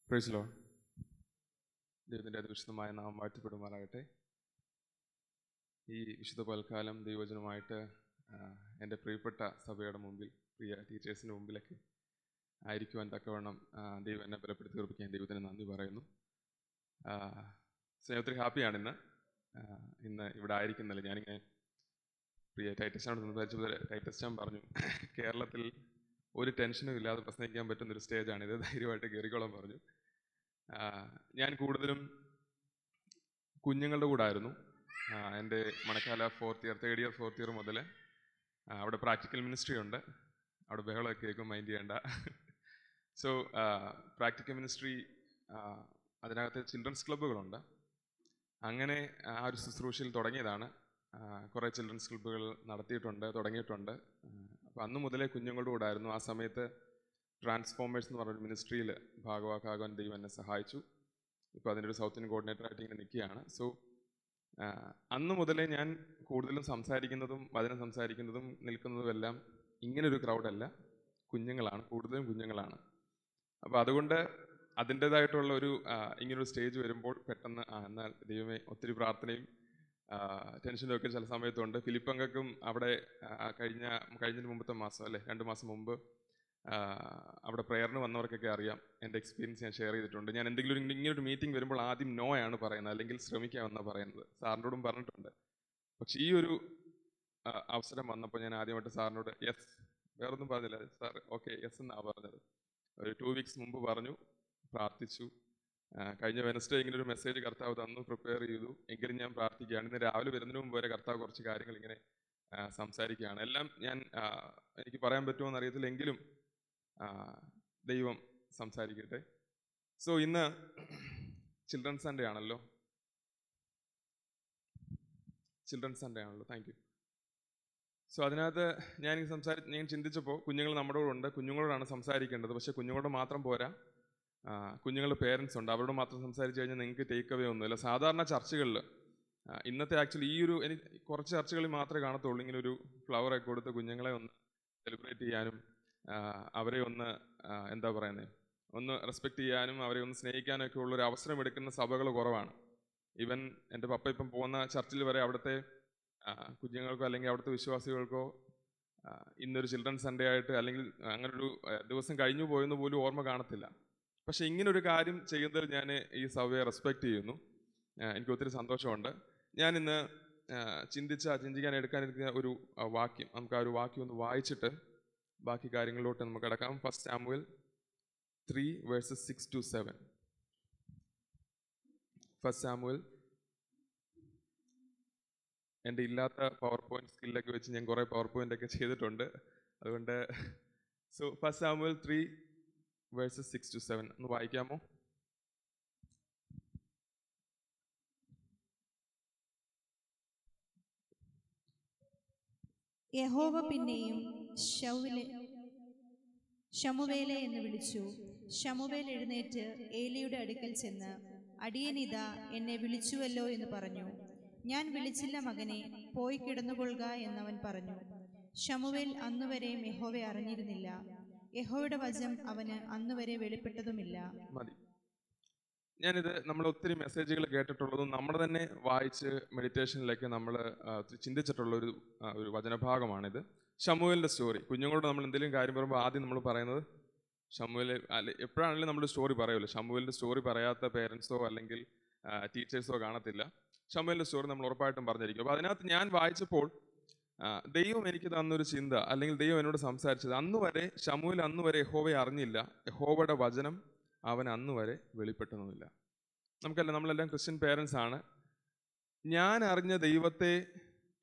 Praise Lord. ദൈവത്തിൻ്റെ അതിവിശുദ്ധമായ നാമം വാഴ്ത്തപ്പെടുമാറാകട്ടെ. ഈ വിശുദ്ധ പൽക്കാലം ദൈവവചനമായിട്ട് എൻ്റെ പ്രിയപ്പെട്ട സഭയുടെ മുമ്പിൽ, പ്രിയ ടീച്ചേഴ്സിൻ്റെ മുമ്പിലൊക്കെ ആയിരിക്കുവാൻ തക്കവണ്ണം ദൈവം എന്നെ ബലപ്പെടുത്തി ഉറപ്പിക്കാൻ ദൈവത്തിന് നന്ദി പറയുന്നു. ഒത്തിരി ഹാപ്പിയാണ് ഇന്ന് ഇവിടെ ആയിരിക്കുന്നില്ല. ഞാനിങ്ങനെ പ്രിയ ടൈറ്റസ്റ്റാനോട് സംസാരിച്ചപ്പോൾ ടൈറ്റസ്റ്റാൻ പറഞ്ഞു, കേരളത്തിൽ ഒരു ടെൻഷനും ഇല്ലാതെ പ്രസംഗിക്കാൻ പറ്റുന്നൊരു സ്റ്റേജാണിത്, ധൈര്യമായിട്ട് കയറിക്കോളാൻ പറഞ്ഞു. ഞാൻ കൂടുതലും കുഞ്ഞുങ്ങളുടെ കൂടെ ആയിരുന്നു. എൻ്റെ മണക്കാല തേർഡ് ഇയർ മുതൽ അവിടെ പ്രാക്ടിക്കൽ മിനിസ്ട്രി ഉണ്ട്. അവിടെ ബഹളമൊക്കെ കേൾക്കും, മൈൻഡ് ചെയ്യേണ്ട. സോ പ്രാക്ടിക്കൽ മിനിസ്ട്രി, അതിനകത്ത് ചിൽഡ്രൻസ് ക്ലബ്ബുകളുണ്ട്. അങ്ങനെ ആ ഒരു ശുശ്രൂഷയിൽ തുടങ്ങിയതാണ്. കുറേ ചിൽഡ്രൻസ് ക്ലബ്ബുകൾ തുടങ്ങിയിട്ടുണ്ട്. അപ്പോൾ അന്ന് മുതലേ കുഞ്ഞുങ്ങളുടെ കൂടെ ആയിരുന്നു. ആ സമയത്ത് ട്രാൻസ്ഫോമേഴ്സ് എന്ന് പറഞ്ഞൊരു മിനിസ്ട്രിയിൽ ഭാഗവാക്കാകാൻ ദൈവം എന്നെ സഹായിച്ചു. ഇപ്പോൾ അതിൻ്റെ ഒരു സൗത്ത് ഇന്ത്യൻ കോർഡിനേറ്ററായിട്ട് ഇങ്ങനെ നിൽക്കുകയാണ്. സോ അന്ന് മുതലേ ഞാൻ കൂടുതലും വചനം സംസാരിക്കുന്നതും നിൽക്കുന്നതും എല്ലാം ഇങ്ങനൊരു ക്രൗഡല്ല, കൂടുതലും കുഞ്ഞുങ്ങളാണ്. അപ്പോൾ അതുകൊണ്ട് അതിൻ്റേതായിട്ടുള്ള ഇങ്ങനൊരു സ്റ്റേജ് വരുമ്പോൾ പെട്ടെന്ന് എന്നാൽ ദൈവമേ, ഒത്തിരി പ്രാർത്ഥനയും ടെൻഷനും ഒക്കെ ചില സമയത്തുണ്ട്. ഫിലിപ്പങ്കക്കും അവിടെ കഴിഞ്ഞതിന് മുമ്പത്തെ മാസം 2 മാസം മുമ്പ് അവിടെ പ്രേയറിന് വന്നവർക്കൊക്കെ അറിയാം. എൻ്റെ എക്സ്പീരിയൻസ് ഞാൻ ഷെയർ ചെയ്തിട്ടുണ്ട്. ഞാൻ എന്തെങ്കിലും ഇങ്ങനൊരു മീറ്റിംഗ് വരുമ്പോൾ ആദ്യം നോ ആണ് പറയുന്നത്, അല്ലെങ്കിൽ ശ്രമിക്കാമെന്നാണ് പറയുന്നത്. സാറിനോടും പറഞ്ഞിട്ടുണ്ട്. പക്ഷേ ഈ ഒരു അവസരം വന്നപ്പോൾ ഞാൻ ആദ്യമായിട്ട് സാറിനോട് യെസ്, വേറൊന്നും പറഞ്ഞില്ല, സാർ ഓക്കെ യെസ് എന്നാണ് പറഞ്ഞത്. ഒരു 2 വീക്സ് മുമ്പ് പറഞ്ഞു, പ്രാർത്ഥിച്ചു. കഴിഞ്ഞ വെനസ്ഡേ ഇങ്ങനെ ഒരു മെസ്സേജ് കർത്താവ് തന്നു, പ്രിപ്പയർ ചെയ്തു. എങ്കിലും ഞാൻ പ്രാർത്ഥിക്കുകയാണ്. ഇന്ന് രാവിലെ വരുന്നതിന് മുമ്പ് വരെ കർത്താവ് കുറച്ച് കാര്യങ്ങൾ ഇങ്ങനെ സംസാരിക്കുകയാണ്. എല്ലാം എനിക്ക് പറയാൻ പറ്റുമോ എന്നറിയത്തില്ല, എങ്കിലും ദൈവം സംസാരിക്കട്ടെ. സോ ഇന്ന് ചിൽഡ്രൻസ് സൺഡേ ആണല്ലോ. Thank you. സോ അതിനകത്ത് ഞാൻ ചിന്തിച്ചപ്പോൾ കുഞ്ഞുങ്ങൾ നമ്മുടെ കൂടെ ഉണ്ട്. കുഞ്ഞുങ്ങളോടാണ് സംസാരിക്കേണ്ടത്. പക്ഷേ കുഞ്ഞുങ്ങളോട് മാത്രം പോരാ, കുഞ്ഞുങ്ങളുടെ പേരൻസ് ഉണ്ട്. അവരോട് മാത്രം സംസാരിച്ച് കഴിഞ്ഞാൽ നിങ്ങൾക്ക് ടേക്ക് അവേ ഒന്നുമില്ല. സാധാരണ ചർച്ചുകളിൽ ഇന്നത്തെ ആക്ച്വലി എനിക്ക് കുറച്ച് ചർച്ചുകളിൽ മാത്രമേ കാണത്തുള്ളൂ ഇങ്ങനെ ഒരു ഫ്ലവറൊക്കെ കൊടുത്ത് കുഞ്ഞുങ്ങളെ ഒന്ന് സെലിബ്രേറ്റ് ചെയ്യാനും അവരെ ഒന്ന് റെസ്പെക്റ്റ് ചെയ്യാനും അവരെ ഒന്ന് സ്നേഹിക്കാനൊക്കെ ഉള്ളൊരു അവസരം എടുക്കുന്ന സഭകൾ കുറവാണ്. ഈവൻ എൻ്റെ പപ്പ ഇപ്പം പോകുന്ന ചർച്ചിൽ വരെ അവിടുത്തെ കുഞ്ഞുങ്ങൾക്കോ അല്ലെങ്കിൽ അവിടുത്തെ വിശ്വാസികൾക്കോ ഇന്നൊരു ചിൽഡ്രൻസ് സൺഡേ ആയിട്ട് അല്ലെങ്കിൽ അങ്ങനൊരു ദിവസം കഴിഞ്ഞു പോയെന്ന് പോലും ഓർമ്മ കാണത്തില്ല. പക്ഷെ ഇങ്ങനൊരു കാര്യം ചെയ്യുന്നതിൽ ഞാൻ ഈ സഭയെ റെസ്പെക്റ്റ് ചെയ്യുന്നു. എനിക്ക് ഒത്തിരി സന്തോഷമുണ്ട്. ഞാനിന്ന് ചിന്തിക്കാൻ എടുക്കാനിരിക്കുന്ന ഒരു വാക്യം, നമുക്ക് ആ ഒരു വാക്യം ഒന്ന് വായിച്ചിട്ട് ബാക്കി കാര്യങ്ങളിലോട്ട് നമുക്ക് കിടക്കാം. 1 സാമുവേൽ 3 verses 6 to 7. 1 സാമുവേൽ. എൻ്റെ ഇല്ലാത്ത പവർ പോയിന്റ് സ്കില്ലൊക്കെ വെച്ച് ഞാൻ കുറേ പവർ പോയിന്റ് ഒക്കെ ചെയ്തിട്ടുണ്ട്. അതുകൊണ്ട് 1 സാമുവേൽ 3 verses 6 to 7 ഒന്ന് വായിക്കാമോ? യഹോവ പിന്നെയും ശമൂവേലേ എന്ന് വിളിച്ചു. ശമൂവേൽ എഴുന്നേറ്റ് ഏലിയുടെ അടുക്കൽ ചെന്ന്, അടിയനിതാ എന്നെ വിളിച്ചുവല്ലോ എന്ന് പറഞ്ഞു. ഞാൻ വിളിച്ചില്ല മകനെ, പോയി കിടന്നുകൊള്ളുക എന്നവൻ പറഞ്ഞു. ശമൂവേൽ അന്നുവരെയും യഹോവയെ അറിഞ്ഞിരുന്നില്ല. യഹോവയുടെ വചനം അവന് അന്നുവരെ വെളിപ്പെട്ടതുമില്ല. നമ്മൾ ഒത്തിരി മെസ്സേജുകൾ കേട്ടിട്ടുള്ളതും നമ്മൾ തന്നെ വായിച്ച് മെഡിറ്റേഷനിലേക്ക് നമ്മൾ ചിന്തിച്ചിട്ടുള്ള ഒരു വചനഭാഗമാണിത്. ശമൂവേലിൻ്റെ സ്റ്റോറി. കുഞ്ഞുങ്ങളോട് നമ്മൾ എന്തെങ്കിലും കാര്യം പറയുമ്പോൾ ആദ്യം നമ്മൾ പറയുന്നത് എപ്പോഴാണെങ്കിലും നമ്മൾ സ്റ്റോറി പറയുമല്ലോ. ശമൂവേലിൻ്റെ സ്റ്റോറി പറയാത്ത പേരൻസോ അല്ലെങ്കിൽ ടീച്ചേഴ്സോ കാണത്തില്ല. ശമൂവേലിൻ്റെ സ്റ്റോറി നമ്മൾ ഉറപ്പായിട്ടും പറഞ്ഞിരിക്കും. അപ്പോൾ അതിനകത്ത് ഞാൻ വായിച്ചപ്പോൾ ദൈവം എനിക്ക് തന്നൊരു ചിന്ത, അല്ലെങ്കിൽ ദൈവം എന്നോട് സംസാരിച്ചത്, ശമൂവേൽ അന്നുവരെ യഹോവയെ അറിഞ്ഞില്ല, യഹോവയുടെ വചനം അവൻ അന്നുവരെ വെളിപ്പെട്ടതുമില്ല. നമ്മളെല്ലാം ക്രിസ്ത്യൻ പേരൻസ് ആണ്. ഞാൻ അറിഞ്ഞ ദൈവത്തെ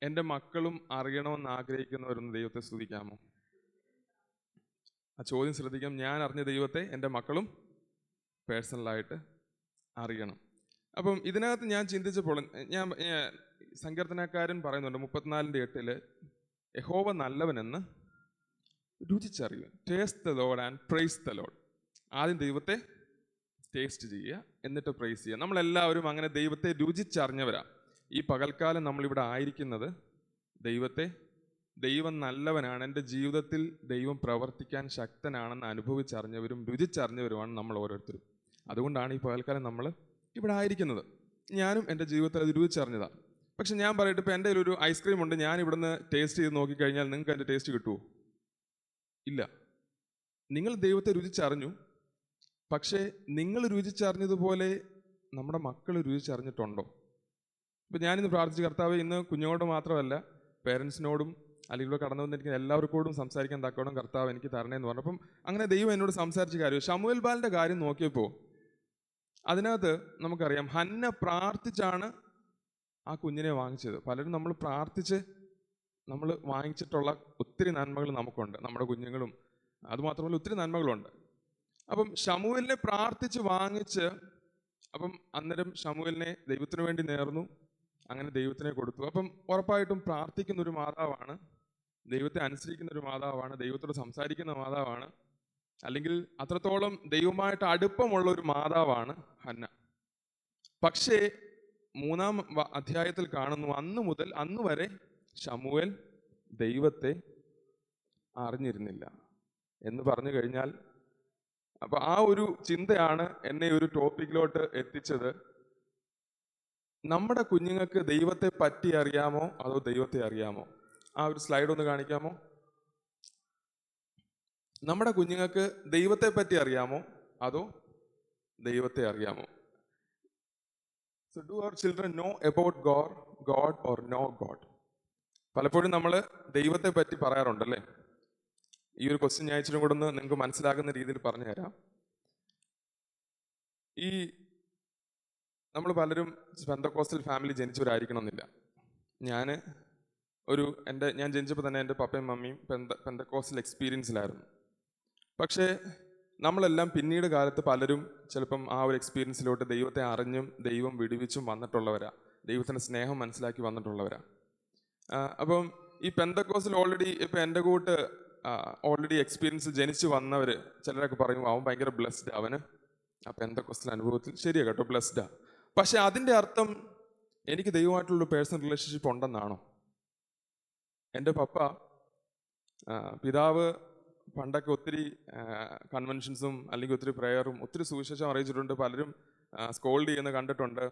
എൻ്റെ മക്കളും അറിയണമെന്ന് ആഗ്രഹിക്കുന്നവരൊന്ന് ദൈവത്തെ സ്തുതിക്കാമോ? ആ ചോദ്യം ശ്രദ്ധിക്കാം. ഞാൻ അറിഞ്ഞ ദൈവത്തെ എൻ്റെ മക്കളും പേഴ്സണലായിട്ട് അറിയണം. അപ്പം ഇതിനകത്ത് ഞാൻ ചിന്തിച്ചപ്പോൾ സങ്കീർത്തനക്കാരൻ പറയുന്നുണ്ട് 34:8 യഹോവ നല്ലവനെന്ന് രുചിച്ചറിയുക. Taste the Lord and praise the Lord. ആദ്യം ദൈവത്തെ ടേസ്റ്റ് ചെയ്യുക, എന്നിട്ട് പ്രൈസ് ചെയ്യുക. നമ്മളെല്ലാവരും അങ്ങനെ ദൈവത്തെ രുചിച്ചറിഞ്ഞവരാ. ഈ പകൽക്കാലം നമ്മളിവിടെ ആയിരിക്കുന്നത് ദൈവം നല്ലവനാണ്, എൻ്റെ ജീവിതത്തിൽ ദൈവം പ്രവർത്തിക്കാൻ ശക്തനാണെന്ന് അനുഭവിച്ചറിഞ്ഞവരും രുചിച്ചറിഞ്ഞവരുമാണ് നമ്മൾ ഓരോരുത്തരും. അതുകൊണ്ടാണ് ഈ പകൽക്കാലം നമ്മൾ ഇവിടെ ആയിരിക്കുന്നത്. ഞാനും എൻ്റെ ജീവിതത്തിൽ അത് രുചിച്ചറിഞ്ഞതാണ്. പക്ഷെ ഞാൻ പറയട്ടെ, ഇപ്പോൾ എൻ്റെ ഒരു ഐസ്ക്രീം ഉണ്ട്, ഞാൻ ഇവിടുന്ന് ടേസ്റ്റ് ചെയ്ത് നോക്കിക്കഴിഞ്ഞാൽ നിങ്ങൾക്ക് അതിൻ്റെ ടേസ്റ്റ് കിട്ടുമോ? ഇല്ല. നിങ്ങൾ ദൈവത്തെ രുചിച്ചറിഞ്ഞു, പക്ഷേ നിങ്ങൾ രുചിച്ചറിഞ്ഞതുപോലെ നമ്മുടെ മക്കൾ രുചിച്ചറിഞ്ഞിട്ടുണ്ടോ? ഇപ്പം ഞാനിന്ന് പ്രാർത്ഥിച്ച്, കർത്താവ് ഇന്ന് കുഞ്ഞുങ്ങളോട് മാത്രമല്ല പേരൻസിനോടും അല്ലെങ്കിൽ ഇവിടെ കടന്നു വന്നിരിക്കുന്ന എല്ലാവർക്കോടും സംസാരിക്കാൻ തക്കോണം കർത്താവ് എനിക്ക് തരണേന്ന് പറഞ്ഞു. അപ്പം അങ്ങനെ ദൈവം എന്നോട് സംസാരിച്ച കാര്യം ശമൂവേൽ ബാലിൻ്റെ കാര്യം നോക്കിയപ്പോൾ അതിനകത്ത് നമുക്കറിയാം, ഹന്ന പ്രാർത്ഥിച്ചാണ് ആ കുഞ്ഞിനെ വാങ്ങിച്ചത്. പലരും നമ്മൾ പ്രാർത്ഥിച്ച് നമ്മൾ വാങ്ങിച്ചിട്ടുള്ള ഒത്തിരി നന്മകൾ നമുക്കുണ്ട്, നമ്മുടെ കുഞ്ഞുങ്ങളും അതുമാത്രമല്ല ഒത്തിരി നന്മകളുണ്ട്. അപ്പം ശമൂവേലിനെ പ്രാർത്ഥിച്ച് വാങ്ങിച്ച്, അപ്പം അന്നേരം ശമൂവേലിനെ ദൈവത്തിന് വേണ്ടി നേർന്നു, അങ്ങനെ ദൈവത്തിനെ കൊടുത്തു. അപ്പം ഉറപ്പായിട്ടും പ്രാർത്ഥിക്കുന്ന ഒരു മാതാവാണ്, ദൈവത്തെ അനുസരിക്കുന്ന ഒരു മാതാവാണ്, ദൈവത്തോട് സംസാരിക്കുന്ന മാതാവാണ്, അല്ലെങ്കിൽ അത്രത്തോളം ദൈവമായിട്ട് അടുപ്പമുള്ള ഒരു മാതാവാണ് ഹന്ന. പക്ഷേ 3-ാം അധ്യായത്തിൽ കാണുന്നു, അന്ന് വരെ ശമൂവേൽ ദൈവത്തെ അറിഞ്ഞിരുന്നില്ല എന്ന് പറഞ്ഞു കഴിഞ്ഞാൽ, അപ്പൊ ആ ഒരു ചിന്തയാണ് എന്നെ ഒരു ടോപ്പിക്കിലോട്ട് എത്തിച്ചത്. നമ്മുടെ കുഞ്ഞുങ്ങൾക്ക് ദൈവത്തെ പറ്റി അറിയാമോ അതോ ദൈവത്തെ അറിയാമോ? ആ ഒരു സ്ലൈഡ് ഒന്ന് കാണിക്കാമോ? നമ്മുടെ കുഞ്ഞുങ്ങൾക്ക് ദൈവത്തെ പറ്റി അറിയാമോ അതോ ദൈവത്തെ അറിയാമോ? So do our children know about God or know God? പലപ്പോഴും നമ്മൾ ദൈവത്തെ പറ്റി പറയാറുണ്ടല്ലേ. ഈ ഒരു ക്വസ്റ്റ്യൻ ഞാൻ ഇച്ചിരി കൂടെ ഒന്ന് നിങ്ങൾക്ക് മനസ്സിലാകുന്ന രീതിയിൽ പറഞ്ഞു തരാം. ഈ നമ്മൾ പലരും പെന്തക്കോസ്റ്റൽ ഫാമിലി ജനിച്ചവരായിരിക്കണമെന്നില്ല. ഞാൻ ജനിച്ചപ്പോൾ തന്നെ എൻ്റെ പപ്പയും മമ്മിയും പെന്തക്കോസ്റ്റൽ എക്സ്പീരിയൻസിലായിരുന്നു. പക്ഷേ നമ്മളെല്ലാം പിന്നീട് കാലത്ത് പലരും ചിലപ്പം ആ ഒരു എക്സ്പീരിയൻസിലോട്ട് ദൈവത്തെ അറിഞ്ഞും ദൈവം വിടുവിച്ചും വന്നിട്ടുള്ളവരാ, ദൈവത്തിൻ്റെ സ്നേഹം മനസ്സിലാക്കി വന്നിട്ടുള്ളവരാ. അപ്പം ഈ പെന്തക്കോസ്റ്റൽ ഓൾറെഡി ഇപ്പം എൻ്റെ കൂട്ട് ഓൾറെഡി എക്സ്പീരിയൻസ് ജനിച്ച് വന്നവർ ചിലരൊക്കെ പറയും അവൻ ഭയങ്കര ബ്ലെസ്ഡ്, അവന് ആ പെന്തക്കോസ്റ്റൽ അനുഭവത്തിൽ. ശരിയാ കേട്ടോ, ബ്ലെസ്ഡാ. പക്ഷെ അതിൻ്റെ അർത്ഥം എനിക്ക് ദൈവമായിട്ടുള്ളൊരു പേഴ്സണൽ റിലേഷൻഷിപ്പ് ഉണ്ടെന്നാണോ? എൻ്റെ പപ്പ പിതാവ് പണ്ടൊക്കെ ഒത്തിരി കൺവെൻഷൻസും അല്ലെങ്കിൽ ഒത്തിരി പ്രെയറും ഒത്തിരി സുവിശേഷം അറിയിച്ചിട്ടുണ്ട്, പലരും സ്കോൾഡ് ചെയ്യുന്ന കണ്ടിട്ടുണ്ട്.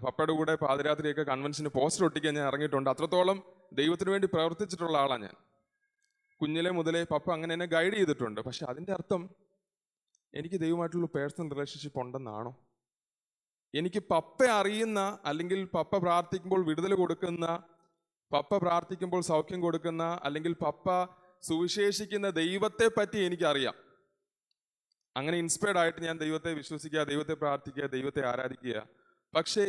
പപ്പയുടെ കൂടെ പാതിരാത്രിയൊക്കെ കൺവെൻഷന് പോസ്റ്റർ ഒട്ടിക്കാൻ ഞാൻ ഇറങ്ങിയിട്ടുണ്ട്. അത്രത്തോളം ദൈവത്തിന് വേണ്ടി പ്രവർത്തിച്ചിട്ടുള്ള ആളാണ് ഞാൻ. കുഞ്ഞിലെ മുതലേ പപ്പ അങ്ങനെ എന്നെ ഗൈഡ് ചെയ്തിട്ടുണ്ട്. പക്ഷെ അതിൻ്റെ അർത്ഥം എനിക്ക് ദൈവമായിട്ടുള്ള പേഴ്സണൽ റിലേഷൻഷിപ്പ് ഉണ്ടെന്നാണോ? എനിക്ക് പപ്പ അറിയുന്ന, അല്ലെങ്കിൽ പപ്പ പ്രാർത്ഥിക്കുമ്പോൾ വിടുതൽ കൊടുക്കുന്ന, പപ്പ പ്രാർത്ഥിക്കുമ്പോൾ സൗഖ്യം കൊടുക്കുന്ന, അല്ലെങ്കിൽ പപ്പ സുവിശേഷിക്കുന്ന ദൈവത്തെ പറ്റി എനിക്കറിയാം. അങ്ങനെ ഇൻസ്പയർഡ് ആയിട്ട് ഞാൻ ദൈവത്തെ വിശ്വസിക്കുക, ദൈവത്തെ പ്രാർത്ഥിക്കുക, ദൈവത്തെ ആരാധിക്കുക. പക്ഷേ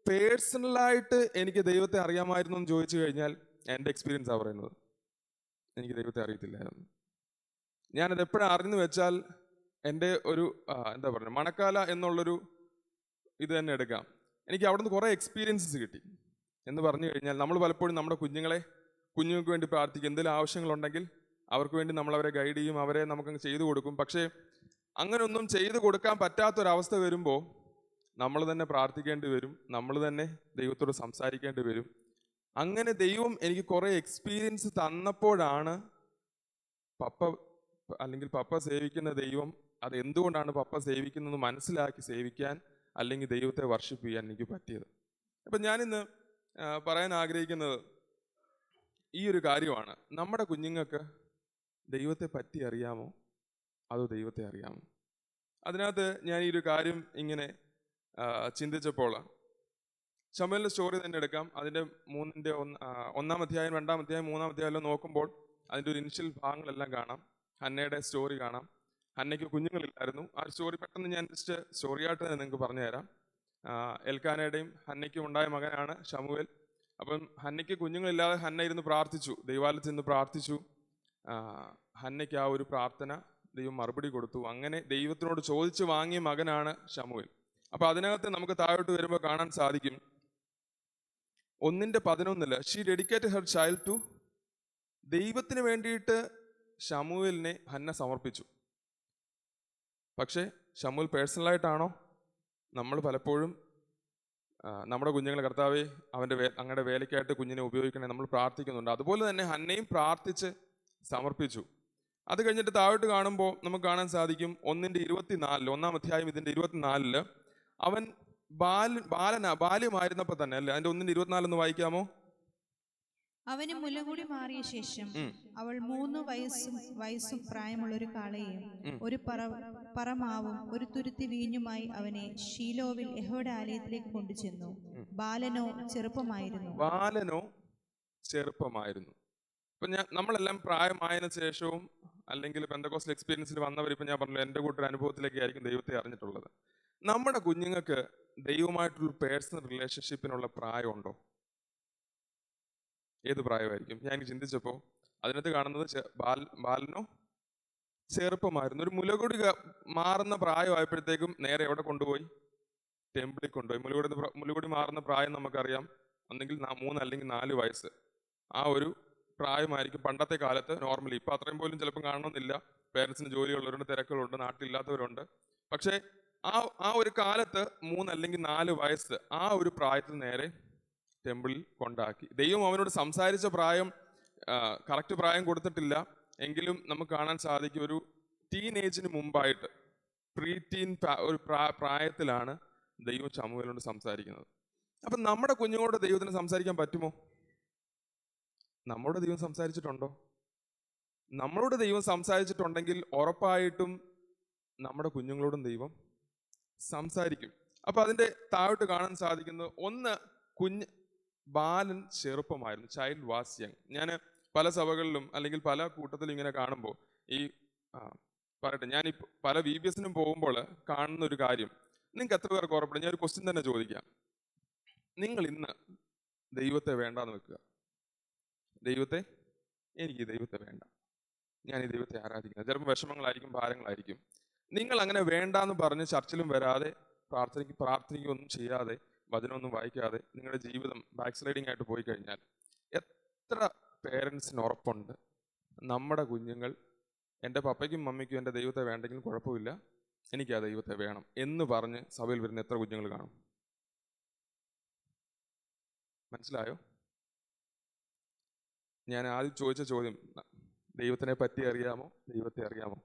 പേഴ്സണലായിട്ട് എനിക്ക് ദൈവത്തെ അറിയാമായിരുന്നു എന്ന് ചോദിച്ചു കഴിഞ്ഞാൽ എൻ്റെ എക്സ്പീരിയൻസാണ് പറയുന്നത്, എനിക്ക് ദൈവത്തെ അറിയത്തില്ലായിരുന്നു. ഞാനത് എപ്പോഴാണ് അറിഞ്ഞു വെച്ചാൽ, എൻ്റെ ഒരു എന്താ പറയുക, മണക്കാല എന്നുള്ളൊരു ഇത് തന്നെ എടുക്കാം. എനിക്ക് അവിടുന്ന് കുറേ എക്സ്പീരിയൻസസ് കിട്ടി. എന്ന് പറഞ്ഞു കഴിഞ്ഞാൽ, നമ്മൾ പലപ്പോഴും നമ്മുടെ കുഞ്ഞുങ്ങൾക്ക് വേണ്ടി പ്രാർത്ഥിക്കും, എന്തെങ്കിലും ആവശ്യങ്ങളുണ്ടെങ്കിൽ അവർക്ക് വേണ്ടി നമ്മളവരെ ഗൈഡ് ചെയ്യും, അവരെ നമുക്കങ്ങ് ചെയ്തു കൊടുക്കും. പക്ഷേ അങ്ങനെയൊന്നും ചെയ്തു കൊടുക്കാൻ പറ്റാത്തൊരവസ്ഥ വരുമ്പോൾ നമ്മൾ തന്നെ പ്രാർത്ഥിക്കേണ്ടി വരും, നമ്മൾ തന്നെ ദൈവത്തോട് സംസാരിക്കേണ്ടി വരും. അങ്ങനെ ദൈവം എനിക്ക് കുറേ എക്സ്പീരിയൻസ് തന്നപ്പോഴാണ് പപ്പ സേവിക്കുന്ന ദൈവം അത് എന്തുകൊണ്ടാണ് പപ്പ സേവിക്കുന്നത് മനസ്സിലാക്കി സേവിക്കാൻ, അല്ലെങ്കിൽ ദൈവത്തെ വർഷിപ്പ് ചെയ്യാൻ എനിക്ക് പറ്റിയത്. അപ്പം ഞാനിന്ന് പറയാൻ ആഗ്രഹിക്കുന്നത് ഈ ഒരു കാര്യമാണ്. നമ്മുടെ കുഞ്ഞുങ്ങൾക്ക് ദൈവത്തെ പറ്റി അറിയാമോ അതോ ദൈവത്തെ അറിയാമോ? അതിനകത്ത് ഞാൻ ഈ ഒരു കാര്യം ഇങ്ങനെ ചിന്തിച്ചപ്പോൾ ശമൂവേലിൻ്റെ സ്റ്റോറി തന്നെ എടുക്കാം. അതിൻ്റെ 1-ാം അധ്യായം, 2-ാം അധ്യായം, 3-ാം അധ്യായം എല്ലാം നോക്കുമ്പോൾ അതിൻ്റെ ഒരു ഇനിഷ്യൽ ഭാഗങ്ങളെല്ലാം കാണാം. ഹന്നയുടെ സ്റ്റോറി കാണാം. ഹന്നയ്ക്ക് കുഞ്ഞുങ്ങളില്ലായിരുന്നു. ആ സ്റ്റോറി പെട്ടെന്ന് ഞാൻ ജസ്റ്റ് സ്റ്റോറിയായിട്ട് തന്നെ നിങ്ങൾക്ക് പറഞ്ഞു തരാം. എൽക്കാനയുടെയും ഹന്നയ്ക്കും ഉണ്ടായ മകനാണ് ശമൂവേൽ. അപ്പം ഹന്നയ്ക്ക് കുഞ്ഞുങ്ങളില്ലാതെ ഹന്ന ഇരുന്ന് പ്രാർത്ഥിച്ചു, ദൈവാലയത്തിൽ നിന്ന് പ്രാർത്ഥിച്ചു. ഹന്നയ്ക്ക് ആ ഒരു പ്രാർത്ഥന ദൈവം മറുപടി കൊടുത്തു. അങ്ങനെ ദൈവത്തിനോട് ചോദിച്ച് വാങ്ങിയ മകനാണ് ശമൂവേൽ. അപ്പം അതിനകത്ത് നമുക്ക് താഴോട്ട് വരുമ്പോൾ കാണാൻ സാധിക്കും, 1:11 she dedicated her child to, ദൈവത്തിന് വേണ്ടിയിട്ട് ശമൂവേലിനെ ഹന്ന സമർപ്പിച്ചു. പക്ഷേ ശമൂവേൽ പേഴ്സണലായിട്ടാണോ? നമ്മൾ പലപ്പോഴും നമ്മുടെ കുഞ്ഞുങ്ങളെ കർത്താവേ അങ്ങയുടെ വേലയ്ക്കായിട്ട് കുഞ്ഞിനെ ഉപയോഗിക്കണേ നമ്മൾ പ്രാർത്ഥിക്കുന്നുണ്ട്. അതുപോലെ തന്നെ ഹന്നയും പ്രാർത്ഥിച്ച് സമർപ്പിച്ചു. അത് കഴിഞ്ഞിട്ട് താഴോട്ട് കാണുമ്പോൾ നമുക്ക് കാണാൻ സാധിക്കും 1:24, 1-ാം അധ്യായം ഇതിന്റെ 24 അവൻ ബാല്യമായിരുന്നപ്പോ തന്നെ അല്ലേ, അതിന്റെ 1:24 വായിക്കാമോ? അവന് മുലകുടി മാറിയ ശേഷം അവൾ 3 വയസ്സും പ്രായമുള്ള ഒരു കാളയെയും ഒരു പറമാവും ഒരു തുരുത്തി വീഞ്ഞുമായി അവനെ ശീലോവിൽ യഹോവയുടെ ആലയത്തിലേക്ക് കൊണ്ടുചെന്നു. ബാലനോ ചെറുപ്പമായിരുന്നു. ഇപ്പൊ നമ്മളെല്ലാം പ്രായമായതിനു ശേഷവും അല്ലെങ്കിൽ പെന്തക്കോസ്റ്റൽ എക്സ്പീരിയൻസിൽ വന്നവർ, ഇപ്പൊ ഞാൻ പറഞ്ഞു എൻ്റെ കൂട്ടൊരു അനുഭവത്തിലേക്ക് ആയിരിക്കും ദൈവത്തെ അറിഞ്ഞിട്ടുള്ളത്. നമ്മുടെ കുഞ്ഞുങ്ങൾക്ക് ദൈവമായിട്ടുള്ള പേഴ്സണൽ റിലേഷൻഷിപ്പിനുള്ള പ്രായമുണ്ടോ? ഏത് പ്രായമായിരിക്കും? ഞാൻ ചിന്തിച്ചപ്പോൾ അതിനകത്ത് കാണുന്നത് ബാലനോ ചെറുപ്പമായിരുന്നു. ഒരു മുലകുടി മാറുന്ന പ്രായമായപ്പോഴത്തേക്കും നേരെ എവിടെ കൊണ്ടുപോയി? ടെമ്പിളിൽ കൊണ്ടുപോയി. മുലകുടി മാറുന്ന പ്രായം നമുക്കറിയാം, ഒന്നെങ്കിൽ 3 അല്ലെങ്കിൽ 4 വയസ്സ്. ആ ഒരു പ്രായമായിരിക്കും പണ്ടത്തെ കാലത്ത് നോർമലി. ഇപ്പം അത്രയും പോലും ചിലപ്പോൾ കാണണമെന്നില്ല. പേരൻസിന് ജോലിയുള്ളവരുണ്ട്, തിരക്കുകളുണ്ട്, നാട്ടിലില്ലാത്തവരുണ്ട്. പക്ഷേ ആ ഒരു കാലത്ത് 3 അല്ലെങ്കിൽ 4 വയസ്സ്, ആ ഒരു പ്രായത്തിൽ നേരെ ടെമ്പിളിൽ കൊണ്ടാക്കി. ദൈവം അവനോട് സംസാരിച്ച പ്രായം കറക്റ്റ് പ്രായം കൊടുത്തിട്ടില്ല എങ്കിലും നമുക്ക് കാണാൻ സാധിക്കും ഒരു ടീനേജിന് മുമ്പായിട്ട്, പ്രീ ടീൻ ഒരു പ്രായത്തിലാണ് ദൈവം ശമൂവേലിനോട് സംസാരിക്കുന്നത്. അപ്പം നമ്മുടെ കുഞ്ഞുങ്ങളോട് ദൈവത്തിന് സംസാരിക്കാൻ പറ്റുമോ? നമ്മളോട് ദൈവം സംസാരിച്ചിട്ടുണ്ടോ? നമ്മളോട് ദൈവം സംസാരിച്ചിട്ടുണ്ടെങ്കിൽ ഉറപ്പായിട്ടും നമ്മുടെ കുഞ്ഞുങ്ങളോടും ദൈവം സംസാരിക്കും. അപ്പൊ അതിന്റെ താഴോട്ട് കാണാൻ സാധിക്കുന്നത്, ബാലൻ ചെറുപ്പമായിരുന്നു, ചൈൽഡ് വാസ് യങ്. ഞാൻ പല സഭകളിലും അല്ലെങ്കിൽ പല കൂട്ടത്തിലും ഇങ്ങനെ കാണുമ്പോൾ പറയട്ടെ, ഞാൻ പല VBSനും പോകുമ്പോൾ കാണുന്ന ഒരു കാര്യം, നിങ്ങൾക്ക് എത്ര പേർക്ക് ഉറപ്പില്ല? ഞാൻ ഒരു ക്വസ്റ്റ്യൻ തന്നെ ചോദിക്കാം. നിങ്ങൾ ഇന്ന് ദൈവത്തെ വേണ്ടാന്ന് വെക്കുക. എനിക്ക് ദൈവത്തെ വേണ്ട, ഞാൻ ഈ ദൈവത്തെ ആരാധിക്കുന്നത്. ചിലപ്പോൾ വിഷമങ്ങളായിരിക്കും, ഭാരങ്ങളായിരിക്കും. നിങ്ങൾ അങ്ങനെ വേണ്ടാന്ന് പറഞ്ഞ് ചർച്ചിലും വരാതെ പ്രാർത്ഥനയ്ക്കൊന്നും ചെയ്യാതെ വചനമൊന്നും വായിക്കാതെ നിങ്ങളുടെ ജീവിതം ബാക്ക് സ്ലൈഡിങ് ആയിട്ട് പോയി കഴിഞ്ഞാൽ എത്ര പേരൻസിന് ഉറപ്പുണ്ട് നമ്മുടെ കുഞ്ഞുങ്ങൾ എൻ്റെ പപ്പയ്ക്കും മമ്മിക്കും എൻ്റെ ദൈവത്തെ വേണ്ടെങ്കിലും കുഴപ്പമില്ല, എനിക്ക് ആ ദൈവത്തെ വേണം എന്ന് പറഞ്ഞ് സഭയിൽ വരുന്ന എത്ര കുഞ്ഞുങ്ങൾ കാണും? മനസ്സിലായോ? ഞാൻ ആദ്യം ചോദിച്ച ചോദ്യം, ദൈവത്തിനെ പറ്റി അറിയാമോ? ദൈവത്തെ അറിയാമോ?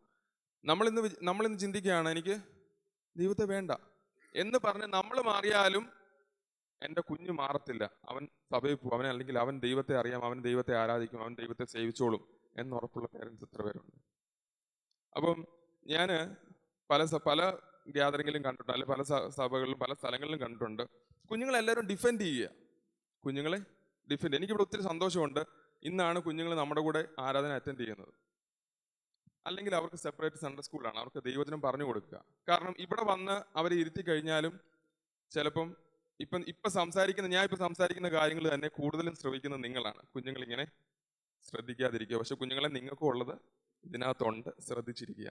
നമ്മളിന്ന് ചിന്തിക്കുകയാണ്, എനിക്ക് ദൈവത്തെ വേണ്ട എന്ന് പറഞ്ഞ് നമ്മൾ മാറിയാലും എൻ്റെ കുഞ്ഞ് മാറത്തില്ല. അവൻ സഭയിൽ പോകും, അല്ലെങ്കിൽ അവൻ ദൈവത്തെ അറിയാം, അവൻ ദൈവത്തെ ആരാധിക്കും, അവൻ ദൈവത്തെ സേവിച്ചോളും എന്നുറപ്പുള്ള പേരൻസ് എത്ര പേരുണ്ട്? അപ്പം ഞാൻ പല ഗ്യാതറിങ്ങിലും കണ്ടിട്ടുണ്ട്, അല്ലെങ്കിൽ പല സഭകളിലും പല സ്ഥലങ്ങളിലും കണ്ടിട്ടുണ്ട്. കുഞ്ഞുങ്ങളെല്ലാവരും ഡിഫെൻഡ് ചെയ്യുക. എനിക്കിവിടെ ഒത്തിരി സന്തോഷമുണ്ട്. ഇന്നാണ് കുഞ്ഞുങ്ങൾ നമ്മുടെ കൂടെ ആരാധന അറ്റൻഡ് ചെയ്യുന്നത്. അല്ലെങ്കിൽ അവർക്ക് സെപ്പറേറ്റ് സൺഡേ സ്കൂളാണ്, അവർക്ക് ദൈവത്തിനും പറഞ്ഞു കൊടുക്കുക. കാരണം ഇവിടെ വന്ന് അവരെ ഇരുത്തി കഴിഞ്ഞാലും ചിലപ്പം ഇപ്പം സംസാരിക്കുന്ന കാര്യങ്ങൾ തന്നെ കൂടുതലും ശ്രവിക്കുന്നത് നിങ്ങളാണ്. കുഞ്ഞുങ്ങളിങ്ങനെ ശ്രദ്ധിക്കാതിരിക്കുക. പക്ഷെ കുഞ്ഞുങ്ങളെ നിങ്ങൾക്കും ഉള്ളത് ഇതിനകത്തുണ്ട്, ശ്രദ്ധിച്ചിരിക്കുക.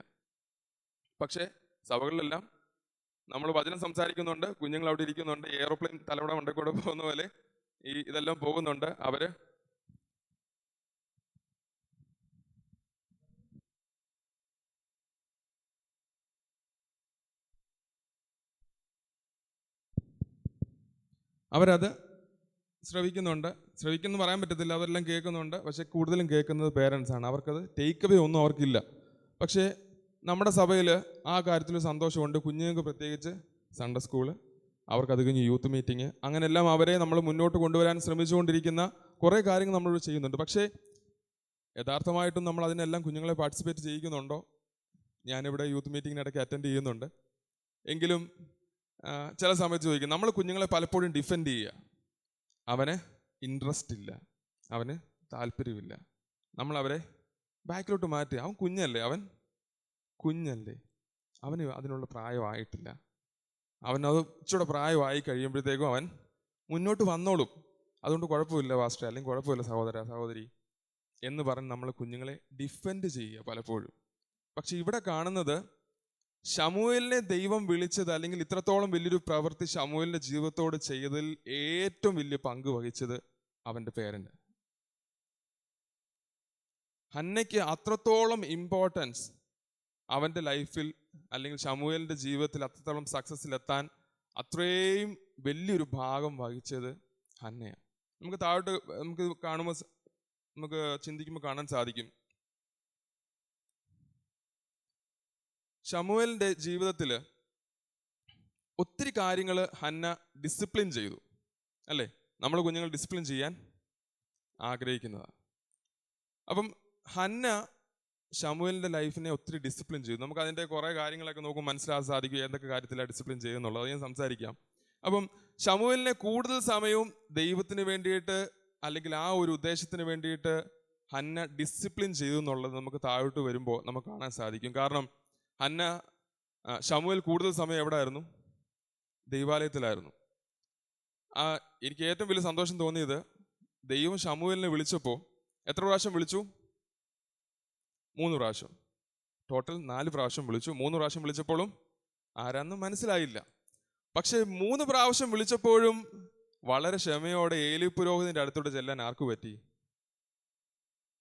പക്ഷേ സഭകളിലെല്ലാം നമ്മൾ വചനം സംസാരിക്കുന്നുണ്ട്, കുഞ്ഞുങ്ങൾ അവിടെ ഇരിക്കുന്നുണ്ട്, എയറോപ്ലെയിൻ തലവിടെ മണ്ടക്കൂടെ പോകുന്ന പോലെ ഇതെല്ലാം പോകുന്നുണ്ട്. അവരത് ശ്രവിക്കുന്നു പറയാൻ പറ്റത്തില്ല, അവരെല്ലാം കേൾക്കുന്നുണ്ട്. പക്ഷെ കൂടുതലും കേൾക്കുന്നത് പേരൻസ് ആണ്. അവർക്കത് ടേക്ക് അവേ ഒന്നും അവർക്കില്ല. പക്ഷേ നമ്മുടെ സഭയിൽ ആ കാര്യത്തിൽ സന്തോഷമുണ്ട്. കുഞ്ഞുങ്ങൾക്ക് പ്രത്യേകിച്ച് സൺഡേ സ്കൂള്, അവർക്കത് കഴിഞ്ഞ് യൂത്ത് മീറ്റിംഗ്, അങ്ങനെല്ലാം അവരെ നമ്മൾ മുന്നോട്ട് കൊണ്ടുവരാൻ ശ്രമിച്ചുകൊണ്ടിരിക്കുന്ന കുറേ കാര്യങ്ങൾ നമ്മൾ ചെയ്യുന്നുണ്ട്. പക്ഷേ യഥാർത്ഥമായിട്ടും നമ്മൾ അതിനെല്ലാം കുഞ്ഞുങ്ങളെ പാർട്ടിസിപ്പേറ്റ് ചെയ്യിക്കുന്നുണ്ടോ? ഞാനിവിടെ യൂത്ത് മീറ്റിങ്ങിനിടയ്ക്ക് അറ്റൻഡ് ചെയ്യുന്നുണ്ട്. എങ്കിലും ചില സമയത്ത് ചോദിക്കും, നമ്മൾ കുഞ്ഞുങ്ങളെ പലപ്പോഴും ഡിഫെൻഡ് ചെയ്യുക. അവന് ഇൻട്രസ്റ്റ് ഇല്ല, അവന് താല്പര്യമില്ല, നമ്മൾ അവരെ ബാക്കിലോട്ട് മാറ്റുക. അവൻ കുഞ്ഞല്ലേ, അവന് അതിനുള്ള പ്രായമായിട്ടില്ല, അവനത് ഇച്ചിരി പ്രായമായി കഴിയുമ്പോഴത്തേക്കും അവൻ മുന്നോട്ട് വന്നോളും, അതുകൊണ്ട് കുഴപ്പമില്ല പാസ്റ്റർ, അല്ലെങ്കിൽ കുഴപ്പമില്ല സഹോദരി എന്ന് പറഞ്ഞ് നമ്മൾ കുഞ്ഞുങ്ങളെ ഡിഫെൻഡ് ചെയ്യുക പലപ്പോഴും. പക്ഷെ ഇവിടെ കാണുന്നത്, ശമൂവേലിനെ ദൈവം വിളിച്ചത്, അല്ലെങ്കിൽ ഇത്രത്തോളം വലിയൊരു പ്രവൃത്തി ശമൂവേലിന്റെ ജീവിതത്തോട് ചെയ്തതിൽ ഏറ്റവും വലിയ പങ്ക് വഹിച്ചത് അവന്റെ പേരന്റ് ഹന്നയ്ക്ക്. അത്രത്തോളം ഇമ്പോർട്ടൻസ് അവന്റെ ലൈഫിൽ, അല്ലെങ്കിൽ ശമൂവേലിന്റെ ജീവിതത്തിൽ അത്രത്തോളം സക്സസ്സിലെത്താൻ അത്രയും വലിയൊരു ഭാഗം വഹിച്ചത് ഹന്നയാണ്. നമുക്ക് താഴോട്ട് നമുക്ക് ചിന്തിക്കുമ്പോൾ കാണാൻ സാധിക്കും. ശമൂവേലിൻ്റെ ജീവിതത്തിൽ ഒത്തിരി കാര്യങ്ങൾ ഹന്ന ഡിസിപ്ലിൻ ചെയ്തു, അല്ലേ? നമ്മൾ കുഞ്ഞുങ്ങൾ ഡിസിപ്ലിൻ ചെയ്യാൻ ആഗ്രഹിക്കുന്നതാണ്. അപ്പം ഹന്ന ശമൂവേലിൻ്റെ ലൈഫിനെ ഒത്തിരി ഡിസിപ്ലിൻ ചെയ്തു. നമുക്ക് അതിൻ്റെ കുറേ കാര്യങ്ങളൊക്കെ നോക്കുമ്പോൾ മനസ്സിലാക്കാൻ സാധിക്കും എന്തൊക്കെ കാര്യത്തിലാണ് ഡിസിപ്ലിൻ ചെയ്യുന്നുള്ളത്. അത് ഞാൻ സംസാരിക്കാം. അപ്പം ശമൂവേലിനെ കൂടുതൽ സമയവും ദൈവത്തിന് വേണ്ടിയിട്ട് അല്ലെങ്കിൽ ആ ഒരു ഉദ്ദേശത്തിന് വേണ്ടിയിട്ട് ഹന്ന ഡിസിപ്ലിൻ ചെയ്തു എന്നുള്ളത് നമുക്ക് താഴോട്ട് വരുമ്പോൾ നമുക്ക് കാണാൻ സാധിക്കും. കാരണം ശമൂവേൽ കൂടുതൽ സമയം എവിടെ ആയിരുന്നു? ദൈവാലയത്തിലായിരുന്നു. എനിക്ക് ഏറ്റവും വലിയ സന്തോഷം തോന്നിയത്, ദൈവം ശമൂവേലിനെ വിളിച്ചപ്പോൾ എത്ര പ്രാവശ്യം വിളിച്ചു? 3 പ്രാവശ്യം. ടോട്ടൽ 4 പ്രാവശ്യം വിളിച്ചു. 3 പ്രാവശ്യം വിളിച്ചപ്പോഴും ആരാന്നും മനസ്സിലായില്ല. പക്ഷെ 3 പ്രാവശ്യം വിളിച്ചപ്പോഴും വളരെ ക്ഷമയോടെ ഏലി പുരോഹിതന്റെ അടുത്തോട്ട് ചെല്ലാൻ ആർക്ക് പറ്റി?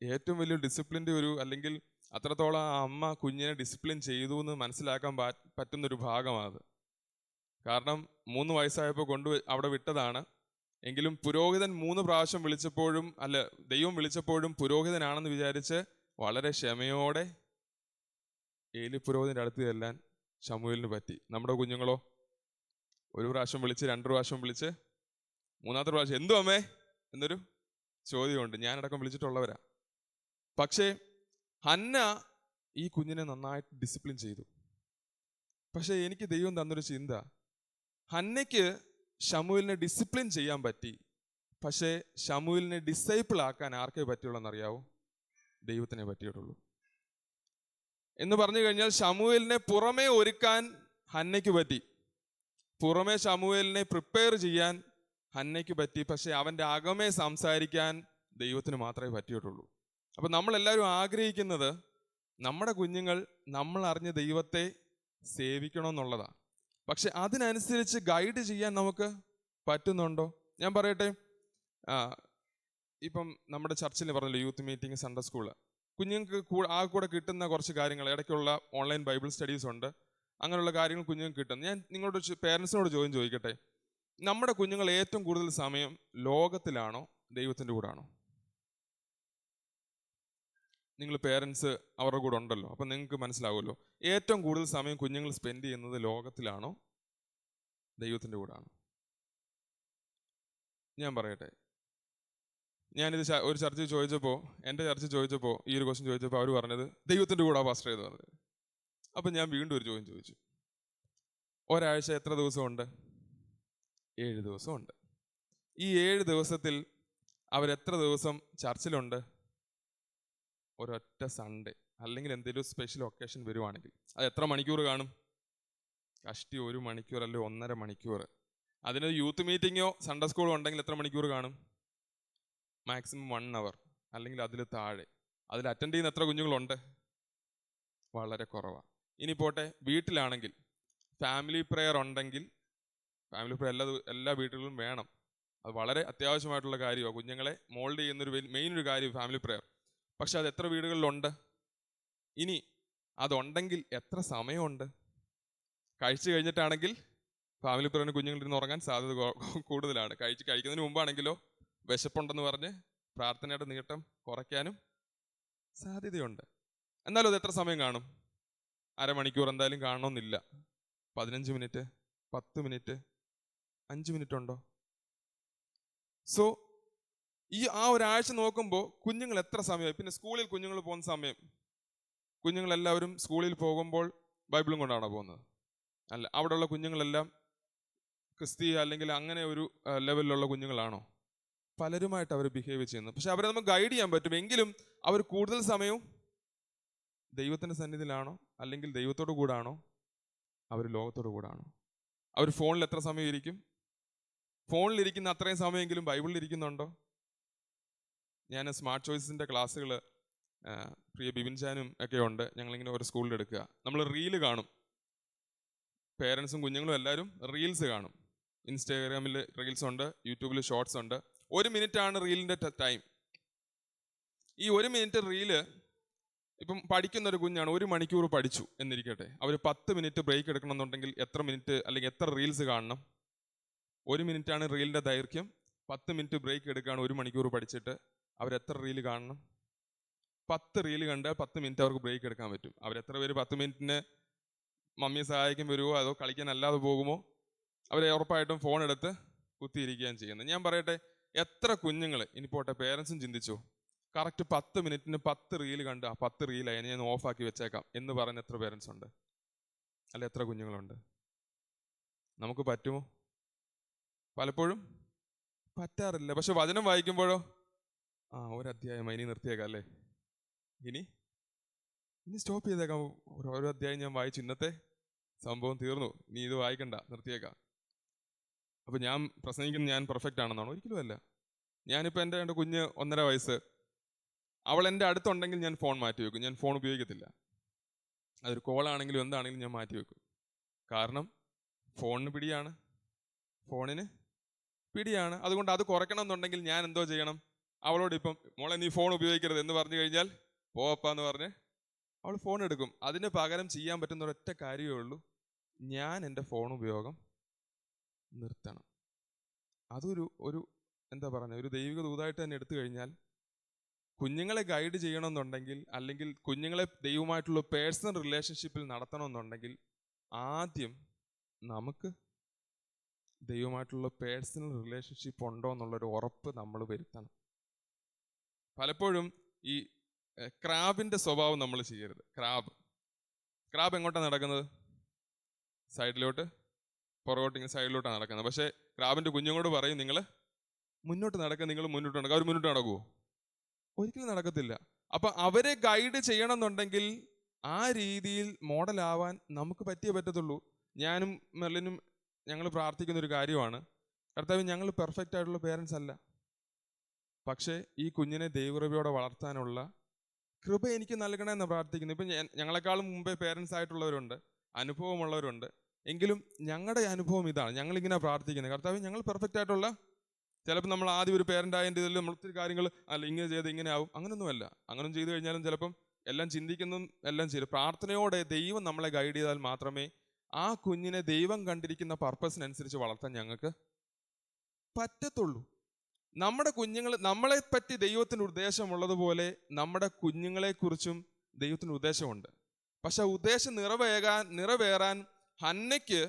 ഏറ്റവും വലിയ ഡിസിപ്ലിൻ്റെ ഒരു, അല്ലെങ്കിൽ അത്രത്തോളം ആ അമ്മ കുഞ്ഞിനെ ഡിസിപ്ലിൻ ചെയ്തു എന്ന് മനസ്സിലാക്കാൻ പറ്റുന്നൊരു ഭാഗമാണ്. കാരണം 3 വയസ്സായപ്പോൾ അവിടെ വിട്ടതാണ്. എങ്കിലും പുരോഹിതൻ 3 പ്രാവശ്യം വിളിച്ചപ്പോഴും, ദൈവം വിളിച്ചപ്പോഴും പുരോഹിതനാണെന്ന് വിചാരിച്ച് വളരെ ക്ഷമയോടെ ഏലി പുരോഹിതന്റെ അടുത്ത് ചെല്ലാൻ ശമൂവേലിന് പറ്റി. നമ്മുടെ കുഞ്ഞുങ്ങളോ 1 പ്രാവശ്യം വിളിച്ച്, 2 പ്രാവശ്യം വിളിച്ച്, 3-ാമത്തെ പ്രാവശ്യം എന്തു അമ്മേ എന്നൊരു ചോദ്യമുണ്ട്. ഞാനടക്കം വിളിച്ചിട്ടുള്ളവരാ. പക്ഷേ ഹന്ന ഈ കുഞ്ഞിനെ നന്നായിട്ട് ഡിസിപ്ലിൻ ചെയ്തു. പക്ഷേ എനിക്ക് ദൈവം തന്നൊരു ചിന്ത, ഹന്നയ്ക്ക് ശമൂവേലിനെ ഡിസിപ്ലിൻ ചെയ്യാൻ പറ്റി, പക്ഷേ ശമൂവേലിനെ ഡിസൈപ്പിൾ ആക്കാൻ ആർക്കേ പറ്റുള്ളൂന്നറിയാവോ? ദൈവത്തിനെ പറ്റിയിട്ടുള്ളൂ. എന്ന് പറഞ്ഞു കഴിഞ്ഞാൽ ശമൂവേലിനെ പുറമേ ഒരുക്കാൻ ഹന്നയ്ക്ക് പറ്റി, പുറമേ ശമൂവേലിനെ പ്രിപ്പയർ ചെയ്യാൻ ഹന്നയ്ക്ക് പറ്റി, പക്ഷെ അവൻ്റെ അകമേ സംസാരിക്കാൻ ദൈവത്തിന് മാത്രമേ പറ്റിയിട്ടുള്ളൂ. അപ്പം നമ്മളെല്ലാവരും ആഗ്രഹിക്കുന്നത് നമ്മുടെ കുഞ്ഞുങ്ങൾ നമ്മൾ അറിഞ്ഞ ദൈവത്തെ സേവിക്കണമെന്നുള്ളതാണ്. പക്ഷെ അതിനനുസരിച്ച് ഗൈഡ് ചെയ്യാൻ നമുക്ക് പറ്റുന്നുണ്ടോ? ഞാൻ പറയട്ടെ, ഇപ്പം നമ്മുടെ ചർച്ചിൽ പറഞ്ഞല്ലോ യൂത്ത് മീറ്റിംഗ്, സൺഡേ സ്കൂള്, കുഞ്ഞുങ്ങൾക്ക് കൂടെ കിട്ടുന്ന കുറച്ച് കാര്യങ്ങൾ, ഇടയ്ക്കുള്ള ഓൺലൈൻ ബൈബിൾ സ്റ്റഡീസ് ഉണ്ട്, അങ്ങനെയുള്ള കാര്യങ്ങൾ കുഞ്ഞുങ്ങൾക്ക് കിട്ടും. ഞാൻ നിങ്ങളോട് പേരൻസിനോട് ചോദിക്കട്ടെ, നമ്മുടെ കുഞ്ഞുങ്ങൾ ഏറ്റവും കൂടുതൽ സമയം ലോകത്തിലാണോ ദൈവത്തിൻ്റെ കൂടാണോ? നിങ്ങൾ പേരൻസ് അവരുടെ കൂടെ ഉണ്ടല്ലോ, അപ്പം നിങ്ങൾക്ക് മനസ്സിലാവുമല്ലോ. ഏറ്റവും കൂടുതൽ സമയം കുഞ്ഞുങ്ങൾ സ്പെൻഡ് ചെയ്യുന്നത് ലോകത്തിലാണോ ദൈവത്തിൻ്റെ കൂടാണോ? ഞാൻ പറയട്ടെ, ഞാനിത് ഒരു ചർച്ചിൽ ചോദിച്ചപ്പോൾ, എൻ്റെ ചർച്ചിൽ ചോദിച്ചപ്പോൾ, ഈ ഒരു ക്വസ്റ്റ്യൻ ചോദിച്ചപ്പോൾ അവർ പറഞ്ഞത് ദൈവത്തിൻ്റെ കൂടെ പാസ്റ്റർ എന്ന് പറഞ്ഞത്. അപ്പം ഞാൻ വീണ്ടും ഒരു ചോദ്യം ചോദിച്ചു, ഒരാഴ്ച എത്ര ദിവസമുണ്ട്? 7 ദിവസമുണ്ട്. ഈ 7 ദിവസത്തിൽ അവരെത്ര ദിവസം ചർച്ചിലുണ്ട്? ഒരൊറ്റ സൺഡേ അല്ലെങ്കിൽ എന്തെങ്കിലും സ്പെഷ്യൽ ഒക്കേഷൻ വരുവാണെങ്കിൽ അത് എത്ര മണിക്കൂർ കാണും? കഷ്ടി 1 മണിക്കൂർ അല്ലെങ്കിൽ 1.5 മണിക്കൂർ. അതിന് യൂത്ത് മീറ്റിങ്ങോ സൺഡേ സ്കൂളോ ഉണ്ടെങ്കിൽ എത്ര മണിക്കൂർ കാണും? മാക്സിമം 1 hour അല്ലെങ്കിൽ അതിൽ താഴെ. അതിൽ അറ്റൻഡ് ചെയ്യുന്ന എത്ര കുഞ്ഞുങ്ങളുണ്ട്? വളരെ കുറവാണ്. ഇനി പോട്ടെ, വീട്ടിലാണെങ്കിൽ ഫാമിലി പ്രെയർ ഉണ്ടെങ്കിൽ, ഫാമിലി പ്രെയർ എല്ലാ വീടുകളിലും വേണം, അത് വളരെ അത്യാവശ്യമായിട്ടുള്ള കാര്യമാണ്. കുഞ്ഞുങ്ങളെ മോൾഡ് ചെയ്യുന്നൊരു മെയിൻ ഒരു കാര്യം ഫാമിലി പ്രെയർ. പക്ഷെ അത് എത്ര വീടുകളിലുണ്ട്? ഇനി അതുണ്ടെങ്കിൽ എത്ര സമയമുണ്ട്? കഴിച്ചു കഴിഞ്ഞിട്ടാണെങ്കിൽ ഫാമിലി പ്രെയറിന് കുഞ്ഞുങ്ങളിരുന്ന് ഉറങ്ങാൻ സാധ്യത കൂടുതലാണ്. കഴിക്കുന്നതിന് മുമ്പാണെങ്കിലോ വിശപ്പുണ്ടെന്ന് പറഞ്ഞ് പ്രാർത്ഥനയുടെ നീട്ടം കുറയ്ക്കാനും സാധ്യതയുണ്ട്. എന്നാലും അത് എത്ര സമയം കാണും? അരമണിക്കൂർ എന്തായാലും കാണണമെന്നില്ല. 15 മിനിറ്റ്, 10 മിനിറ്റ്, 5 മിനിറ്റ് ഉണ്ടോ? സോ ആ ഒരാഴ്ച നോക്കുമ്പോൾ കുഞ്ഞുങ്ങൾ എത്ര സമയമായി? പിന്നെ സ്കൂളിൽ കുഞ്ഞുങ്ങൾ പോകുന്ന സമയം, കുഞ്ഞുങ്ങളെല്ലാവരും സ്കൂളിൽ പോകുമ്പോൾ ബൈബിളും കൊണ്ടാണോ പോകുന്നത്? അല്ല. അവിടെയുള്ള കുഞ്ഞുങ്ങളെല്ലാം ക്രിസ്തീയ അല്ലെങ്കിൽ അങ്ങനെ ഒരു ലെവലിലുള്ള കുഞ്ഞുങ്ങളാണോ? പലരുമായിട്ട് അവർ ബിഹേവ് ചെയ്യുന്നത്. പക്ഷെ അവരെ നമുക്ക് ഗൈഡ് ചെയ്യാൻ പറ്റും. എങ്കിലും അവർ കൂടുതൽ സമയവും ദൈവത്തിൻ്റെ സന്നിധിയിലാണോ അല്ലെങ്കിൽ ദൈവത്തോടു കൂടാണോ അവർ ലോകത്തോടു കൂടാണോ? അവർ ഫോണിൽ എത്ര സമയം ഇരിക്കും? ഫോണിലിരിക്കുന്ന അത്രയും സമയമെങ്കിലും ബൈബിളിൽ ഇരിക്കുന്നുണ്ടോ? ഞാൻ സ്മാർട്ട് ചോയ്സിൻ്റെ ക്ലാസ്സുകൾ പ്രിയ ബിബിൻ ചാനും ഒക്കെ ഉണ്ട്, ഞങ്ങളിങ്ങനെ ഒരു സ്കൂളിൽ എടുക്കുക. നമ്മൾ റീല് കാണും, പേരൻസും കുഞ്ഞുങ്ങളും എല്ലാവരും റീൽസ് കാണും. ഇൻസ്റ്റാഗ്രാമിൽ റീൽസ് ഉണ്ട്, യൂട്യൂബിൽ ഷോർട്സ് ഉണ്ട്. 1 മിനിറ്റാണ് റീലിൻ്റെ ടൈം. ഈ 1 മിനിറ്റ് റീല്, ഇപ്പം പഠിക്കുന്നൊരു കുഞ്ഞാണ്, 1 മണിക്കൂർ പഠിച്ചു എന്നിരിക്കട്ടെ, അവർ 10 മിനിറ്റ് ബ്രേക്ക് എടുക്കണമെന്നുണ്ടെങ്കിൽ എത്ര മിനിറ്റ് അല്ലെങ്കിൽ എത്ര റീൽസ് കാണണം? 1 മിനിറ്റാണ് റീലിൻ്റെ ദൈർഘ്യം. 10 മിനിറ്റ് ബ്രേക്ക് എടുക്കുകയാണ് 1 മണിക്കൂർ പഠിച്ചിട്ട്. അവരെത്ര റീല് കാണണം? 10 റീല് കണ്ട് 10 മിനിറ്റ് അവർക്ക് ബ്രേക്ക് എടുക്കാൻ പറ്റും. അവരെത്ര പേര് 10 മിനിറ്റിന് മമ്മിയെ സഹായിക്കാൻ വരുമോ അതോ കളിക്കാൻ അല്ലാതെ പോകുമോ, അവരെ ഉറപ്പായിട്ടും ഫോൺ എടുത്ത് കുത്തിയിരിക്കുകയും ചെയ്യുന്നത്. ഞാൻ പറയട്ടെ, എത്ര കുഞ്ഞുങ്ങൾ ഇനി പോട്ടെ പേരൻസും ചിന്തിച്ചു കറക്റ്റ് 10 മിനിറ്റിന് 10 റീൽ കണ്ട് ആ 10 റീലായി ഞാൻ ഓഫാക്കി വെച്ചേക്കാം എന്ന് പറയുന്ന എത്ര പേരൻസ് ഉണ്ട്? അല്ല എത്ര കുഞ്ഞുങ്ങളുണ്ട്? നമുക്ക് പറ്റുമോ? പലപ്പോഴും പറ്റാറില്ല. പക്ഷെ വചനം വായിക്കുമ്പോഴോ ഒരധ്യായം ഇനി നിർത്തിയേക്കാം അല്ലേ, ഇനി സ്റ്റോപ്പ് ചെയ്തേക്കാം, ഓരോ അധ്യായം ഞാൻ വായിച്ചു, ഇന്നത്തെ സംഭവം തീർന്നു, നീ ഇത് വായിക്കണ്ട, നിർത്തിയേക്കാം. അപ്പം ഞാൻ പ്രസംഗിക്കുന്നത് ഞാൻ പെർഫെക്റ്റ് ആണെന്നാണോ? ഒരിക്കലും അല്ല. ഞാനിപ്പോൾ എൻ്റെ കുഞ്ഞ് 1.5 വയസ്സ്, അവൾ എൻ്റെ അടുത്തുണ്ടെങ്കിൽ ഞാൻ ഫോൺ മാറ്റി വെക്കും, ഞാൻ ഫോൺ ഉപയോഗിക്കത്തില്ല. അതൊരു കോളാണെങ്കിലും എന്താണെങ്കിലും ഞാൻ മാറ്റി വെക്കും. കാരണം ഫോണിന് പിടിയാണ്. അതുകൊണ്ട് അത് കുറയ്ക്കണം എന്നുണ്ടെങ്കിൽ ഞാൻ എന്തോ ചെയ്യണം? അവളോട് ഇപ്പം മോളെ നീ ഫോൺ ഉപയോഗിക്കരുത് എന്ന് പറഞ്ഞു കഴിഞ്ഞാൽ പോപ്പാന്ന് പറഞ്ഞ് അവൾ ഫോൺ എടുക്കും. അതിന് പകരം ചെയ്യാൻ പറ്റുന്ന ഒരൊറ്റ കാര്യമേ ഉള്ളൂ, ഞാൻ എൻ്റെ ഫോൺ ഉപയോഗം നിർത്തണം. അതൊരു എന്താ പറയുക, ഒരു ദൈവിക ദൂതായിട്ട് തന്നെ എടുത്തു കഴിഞ്ഞാൽ കുഞ്ഞുങ്ങളെ ഗൈഡ് ചെയ്യണമെന്നുണ്ടെങ്കിൽ, അല്ലെങ്കിൽ കുഞ്ഞുങ്ങളെ ദൈവമായിട്ടുള്ള പേഴ്സണൽ റിലേഷൻഷിപ്പിൽ നടത്തണമെന്നുണ്ടെങ്കിൽ ആദ്യം നമുക്ക് ദൈവമായിട്ടുള്ള പേഴ്സണൽ റിലേഷൻഷിപ്പ് ഉണ്ടോ എന്നുള്ളൊരു ഉറപ്പ് നമ്മൾ വരുത്തണം. പലപ്പോഴും ഈ ക്രാബിൻ്റെ സ്വഭാവം നമ്മൾ ചെയ്യരുത്. ക്രാബ് എങ്ങോട്ടാണ് നടക്കുന്നത്? സൈഡിലോട്ട്, പുറകോട്ടിങ്ങനെ സൈഡിലോട്ടാണ് നടക്കുന്നത്. പക്ഷേ ക്രാബിൻ്റെ കുഞ്ഞുങ്ങളോട് പറയും നിങ്ങൾ മുന്നോട്ട് നടക്കുക, നിങ്ങൾ മുന്നോട്ട് നടക്കുക. അവർ മുന്നോട്ട് നടക്കുമോ? ഒരിക്കലും നടക്കത്തില്ല. അപ്പം അവരെ ഗൈഡ് ചെയ്യണമെന്നുണ്ടെങ്കിൽ ആ രീതിയിൽ മോഡലാവാൻ നമുക്ക് പറ്റത്തുള്ളൂ. ഞാനും മെർലിനും ഞങ്ങൾ പ്രാർത്ഥിക്കുന്ന ഒരു കാര്യമാണ്, കർത്താവ് ഞങ്ങൾ പെർഫെക്റ്റ് ആയിട്ടുള്ള പേരൻസ് അല്ല, പക്ഷേ ഈ കുഞ്ഞിനെ ദൈവകൃപയോടെ വളർത്താനുള്ള കൃപ എനിക്ക് നൽകണമെന്ന് പ്രാർത്ഥിക്കുന്നു. ഇപ്പം ഞങ്ങളെക്കാളും മുമ്പേ പേരൻസ് ആയിട്ടുള്ളവരുണ്ട്, അനുഭവമുള്ളവരുണ്ട്. എങ്കിലും ഞങ്ങളുടെ അനുഭവം ഇതാണ്, ഞങ്ങളിങ്ങനെ പ്രാർത്ഥിക്കുന്നത്, കർത്താവ് ഞങ്ങൾ പെർഫെക്റ്റ് ആയിട്ടുള്ള, ചിലപ്പോൾ നമ്മൾ ആദ്യം ഒരു പേരൻ്റ് ആയതിൻ്റെ ഇതിൽ നമ്മൾ ഒത്തിരി കാര്യങ്ങൾ ഇങ്ങനെ ചെയ്ത് ഇങ്ങനെ ആവും, അങ്ങനൊന്നുമല്ല. അങ്ങനെ ചെയ്തു കഴിഞ്ഞാലും ചിലപ്പം എല്ലാം ചിന്തിക്കുന്നതും എല്ലാം ചെയ്യും. പ്രാർത്ഥനയോടെ ദൈവം നമ്മളെ ഗൈഡ് ചെയ്താൽ മാത്രമേ ആ കുഞ്ഞിനെ ദൈവം കണ്ടിരിക്കുന്ന പർപ്പസിനനുസരിച്ച് വളർത്താൻ ഞങ്ങൾക്ക് പറ്റത്തുള്ളൂ. നമ്മുടെ കുഞ്ഞുങ്ങൾ, നമ്മളെ പറ്റി ദൈവത്തിന് ഉദ്ദേശമുള്ളതുപോലെ നമ്മുടെ കുഞ്ഞുങ്ങളെക്കുറിച്ചും ദൈവത്തിന് ഉദ്ദേശമുണ്ട്. പക്ഷെ ആ ഉദ്ദേശം നിറവേറാൻ ഹന്നയ്ക്ക്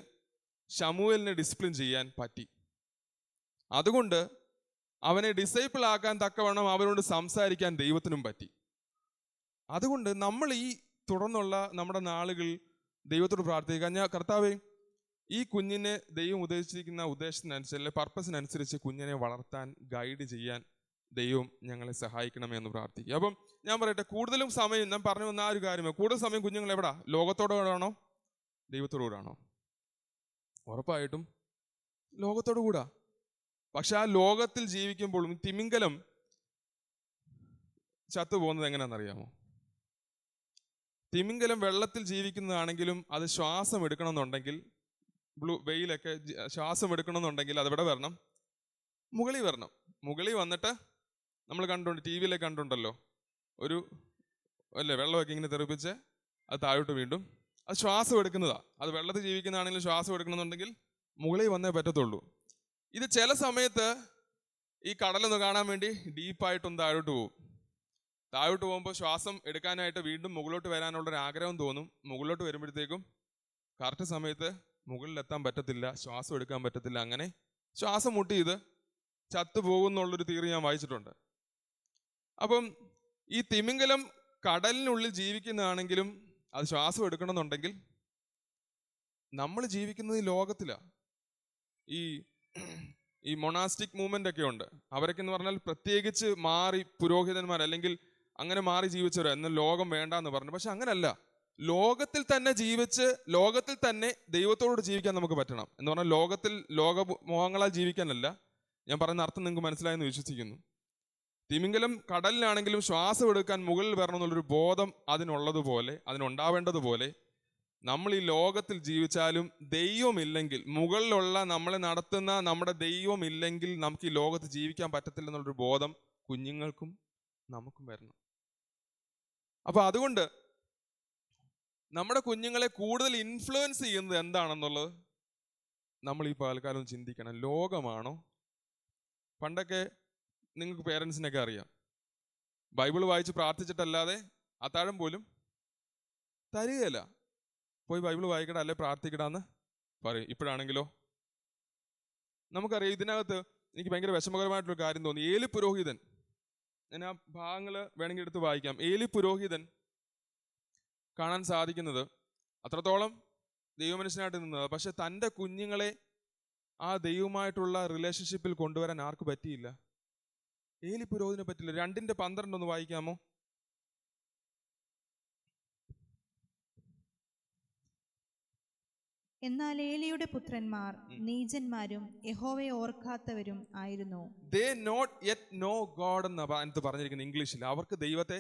ശമൂവേലിനെ ഡിസിപ്ലിൻ ചെയ്യാൻ പറ്റി. അതുകൊണ്ട് അവനെ ഡിസൈപ്പിൾ ആക്കാൻ തക്കവണ്ണം അവനോട് സംസാരിക്കാൻ ദൈവത്തിനും പറ്റി. അതുകൊണ്ട് നമ്മൾ ഈ തുടർന്നുള്ള നമ്മുടെ നാളുകൾ ദൈവത്തോട് പ്രാർത്ഥിക്കുക, ഞാൻ കർത്താവേ ഈ കുഞ്ഞിനെ ദൈവം ഉദ്ദേശിച്ചിരിക്കുന്ന ഉദ്ദേശത്തിനനുസരിച്ച്, പർപ്പസിനനുസരിച്ച് കുഞ്ഞിനെ വളർത്താൻ ഗൈഡ് ചെയ്യാൻ ദൈവം ഞങ്ങളെ സഹായിക്കണമേ എന്ന് പ്രാർത്ഥിക്കുക. അപ്പം ഞാൻ പറയട്ടെ, കൂടുതലും സമയം ഞാൻ പറഞ്ഞു വന്ന ആ ഒരു കാര്യമാണ്, കൂടുതൽ സമയം കുഞ്ഞുങ്ങൾ എവിടാ? ലോകത്തോടുകൂടാണോ ദൈവത്തോടുകൂടാണോ? ഉറപ്പായിട്ടും ലോകത്തോടു കൂടാ. പക്ഷെ ആ ലോകത്തിൽ ജീവിക്കുമ്പോഴും തിമിംഗലം ചത്തുപോകുന്നത് എങ്ങനെയാണെന്നറിയാമോ? തിമിംഗലം വെള്ളത്തിൽ ജീവിക്കുന്നതാണെങ്കിലും അത് ശ്വാസം എടുക്കണമെന്നുണ്ടെങ്കിൽ, വെയിലൊക്കെ ശ്വാസം എടുക്കണമെന്നുണ്ടെങ്കിൽ അതെവിടെ വരണം? മുകളിൽ വരണം. മുകളിൽ വന്നിട്ട് നമ്മൾ കണ്ടുണ്ട്, ടി വിയിലൊക്കെ കണ്ടുണ്ടല്ലോ, വെള്ളമൊക്കെ ഇങ്ങനെ തെറിപ്പിച്ച് അത് താഴോട്ട് വീണ്ടും അത് ശ്വാസം എടുക്കുന്നതാ. അത് വെള്ളത്തിൽ ജീവിക്കുന്നതാണെങ്കിലും ശ്വാസം എടുക്കണമെന്നുണ്ടെങ്കിൽ മുകളിൽ വന്നേ പറ്റത്തുള്ളൂ. ഇത് ചില സമയത്ത് ഈ കടലൊന്ന് കാണാൻ വേണ്ടി ഡീപ്പായിട്ടൊന്ന് താഴോട്ട് പോകും. താഴോട്ട് പോകുമ്പോൾ ശ്വാസം എടുക്കാനായിട്ട് വീണ്ടും മുകളിലോട്ട് വരാനുള്ളൊരു ആഗ്രഹം തോന്നും. മുകളിലോട്ട് വരുമ്പോഴത്തേക്കും കറക്റ്റ് സമയത്ത് മുകളിലെത്താൻ പറ്റത്തില്ല, ശ്വാസം എടുക്കാൻ പറ്റത്തില്ല. അങ്ങനെ ശ്വാസം മുട്ടി ഇത് ചത്തുപോകുന്നുള്ളൊരു തിയറി ഞാൻ വായിച്ചിട്ടുണ്ട്. അപ്പം ഈ തിമിംഗലം കടലിനുള്ളിൽ ജീവിക്കുന്നതാണെങ്കിലും അത് ശ്വാസം എടുക്കണമെന്നുണ്ടെങ്കിൽ നമ്മൾ ജീവിക്കുന്നത് ഈ ലോകത്തിലാണ്. ഈ മൊണാസ്റ്റിക് മൂവ്മെൻ്റ് ഒക്കെ ഉണ്ട്. അവരൊക്കെ എന്ന് പറഞ്ഞാൽ പ്രത്യേകിച്ച് മാറി പുരോഹിതന്മാർ അല്ലെങ്കിൽ അങ്ങനെ മാറി ജീവിച്ചവരോ, എന്നാൽ ലോകം വേണ്ട എന്ന് പറഞ്ഞു. പക്ഷെ അങ്ങനല്ല, ലോകത്തിൽ തന്നെ ജീവിച്ച് ലോകത്തിൽ തന്നെ ദൈവത്തോട് ജീവിക്കാൻ നമുക്ക് പറ്റണം. എന്ന് പറഞ്ഞാൽ ലോകമോഹങ്ങളാൽ ജീവിക്കാനല്ല. ഞാൻ പറയുന്ന അർത്ഥം നിങ്ങൾക്ക് മനസ്സിലായെന്ന് വിശ്വസിക്കുന്നു. തിമിംഗലം കടലിലാണെങ്കിലും ശ്വാസം എടുക്കാൻ മുകളിൽ വരണം എന്നുള്ളൊരു ബോധം അതിനുണ്ടാവേണ്ടതുപോലെ നമ്മൾ ഈ ലോകത്തിൽ ജീവിച്ചാലും ദൈവമില്ലെങ്കിൽ, മുകളിലുള്ള നമ്മളെ നടത്തുന്ന നമ്മുടെ ദൈവമില്ലെങ്കിൽ നമുക്ക് ഈ ലോകത്ത് ജീവിക്കാൻ പറ്റത്തില്ല എന്നുള്ളൊരു ബോധം കുഞ്ഞുങ്ങൾക്കും നമുക്കും വരണം. അപ്പൊ അതുകൊണ്ട് നമ്മുടെ കുഞ്ഞുങ്ങളെ കൂടുതൽ ഇൻഫ്ലുവൻസ് ചെയ്യുന്നത് എന്താണെന്നുള്ളത് നമ്മൾ ഈ പകൽക്കാലം ചിന്തിക്കണം. ലോകമാണോ? പണ്ടൊക്കെ നിങ്ങൾക്ക് പേരൻസിനൊക്കെ അറിയാം, ബൈബിൾ വായിച്ച് പ്രാർത്ഥിച്ചിട്ടല്ലാതെ അത്താഴം പോലും തരികയില്ല. പോയി ബൈബിൾ വായിക്കട, അല്ലെ പ്രാർത്ഥിക്കടാന്ന് പറയും. ഇപ്പോഴാണെങ്കിലോ നമുക്കറിയാം. ഇതിനകത്ത് എനിക്ക് ഭയങ്കര വിഷമകരമായിട്ടൊരു കാര്യം തോന്നി. ഏലി പുരോഹിതൻ, ഞാൻ ആ ഭാഗങ്ങൾ വേണമെങ്കിൽ എടുത്ത് വായിക്കാം. ഏലി പുരോഹിതൻ കാണാൻ സാധിക്കുന്നത് അത്രത്തോളം ദൈവമനുഷ്യനായിട്ട് നിന്നത്, പക്ഷെ തൻ്റെ കുഞ്ഞുങ്ങളെ ആ ദൈവമായിട്ടുള്ള റിലേഷൻഷിപ്പിൽ കൊണ്ടുവരാൻ ആർക്ക് പറ്റിയില്ല? ഏലി പുരോഹിതന് പറ്റില്ല. 2:12 ഒന്ന് വായിക്കാമോ? എന്നാൽ ഏലിയുടെ പുത്രന്മാർ നീചന്മാരും യഹോവയെ ഓർക്കാത്തവരും ആയിരുന്നു. They not yet know God എന്ന് അതിനകത്ത് പറഞ്ഞിരിക്കുന്നത് ഇംഗ്ലീഷിൽ. അവർക്ക് ദൈവത്തെ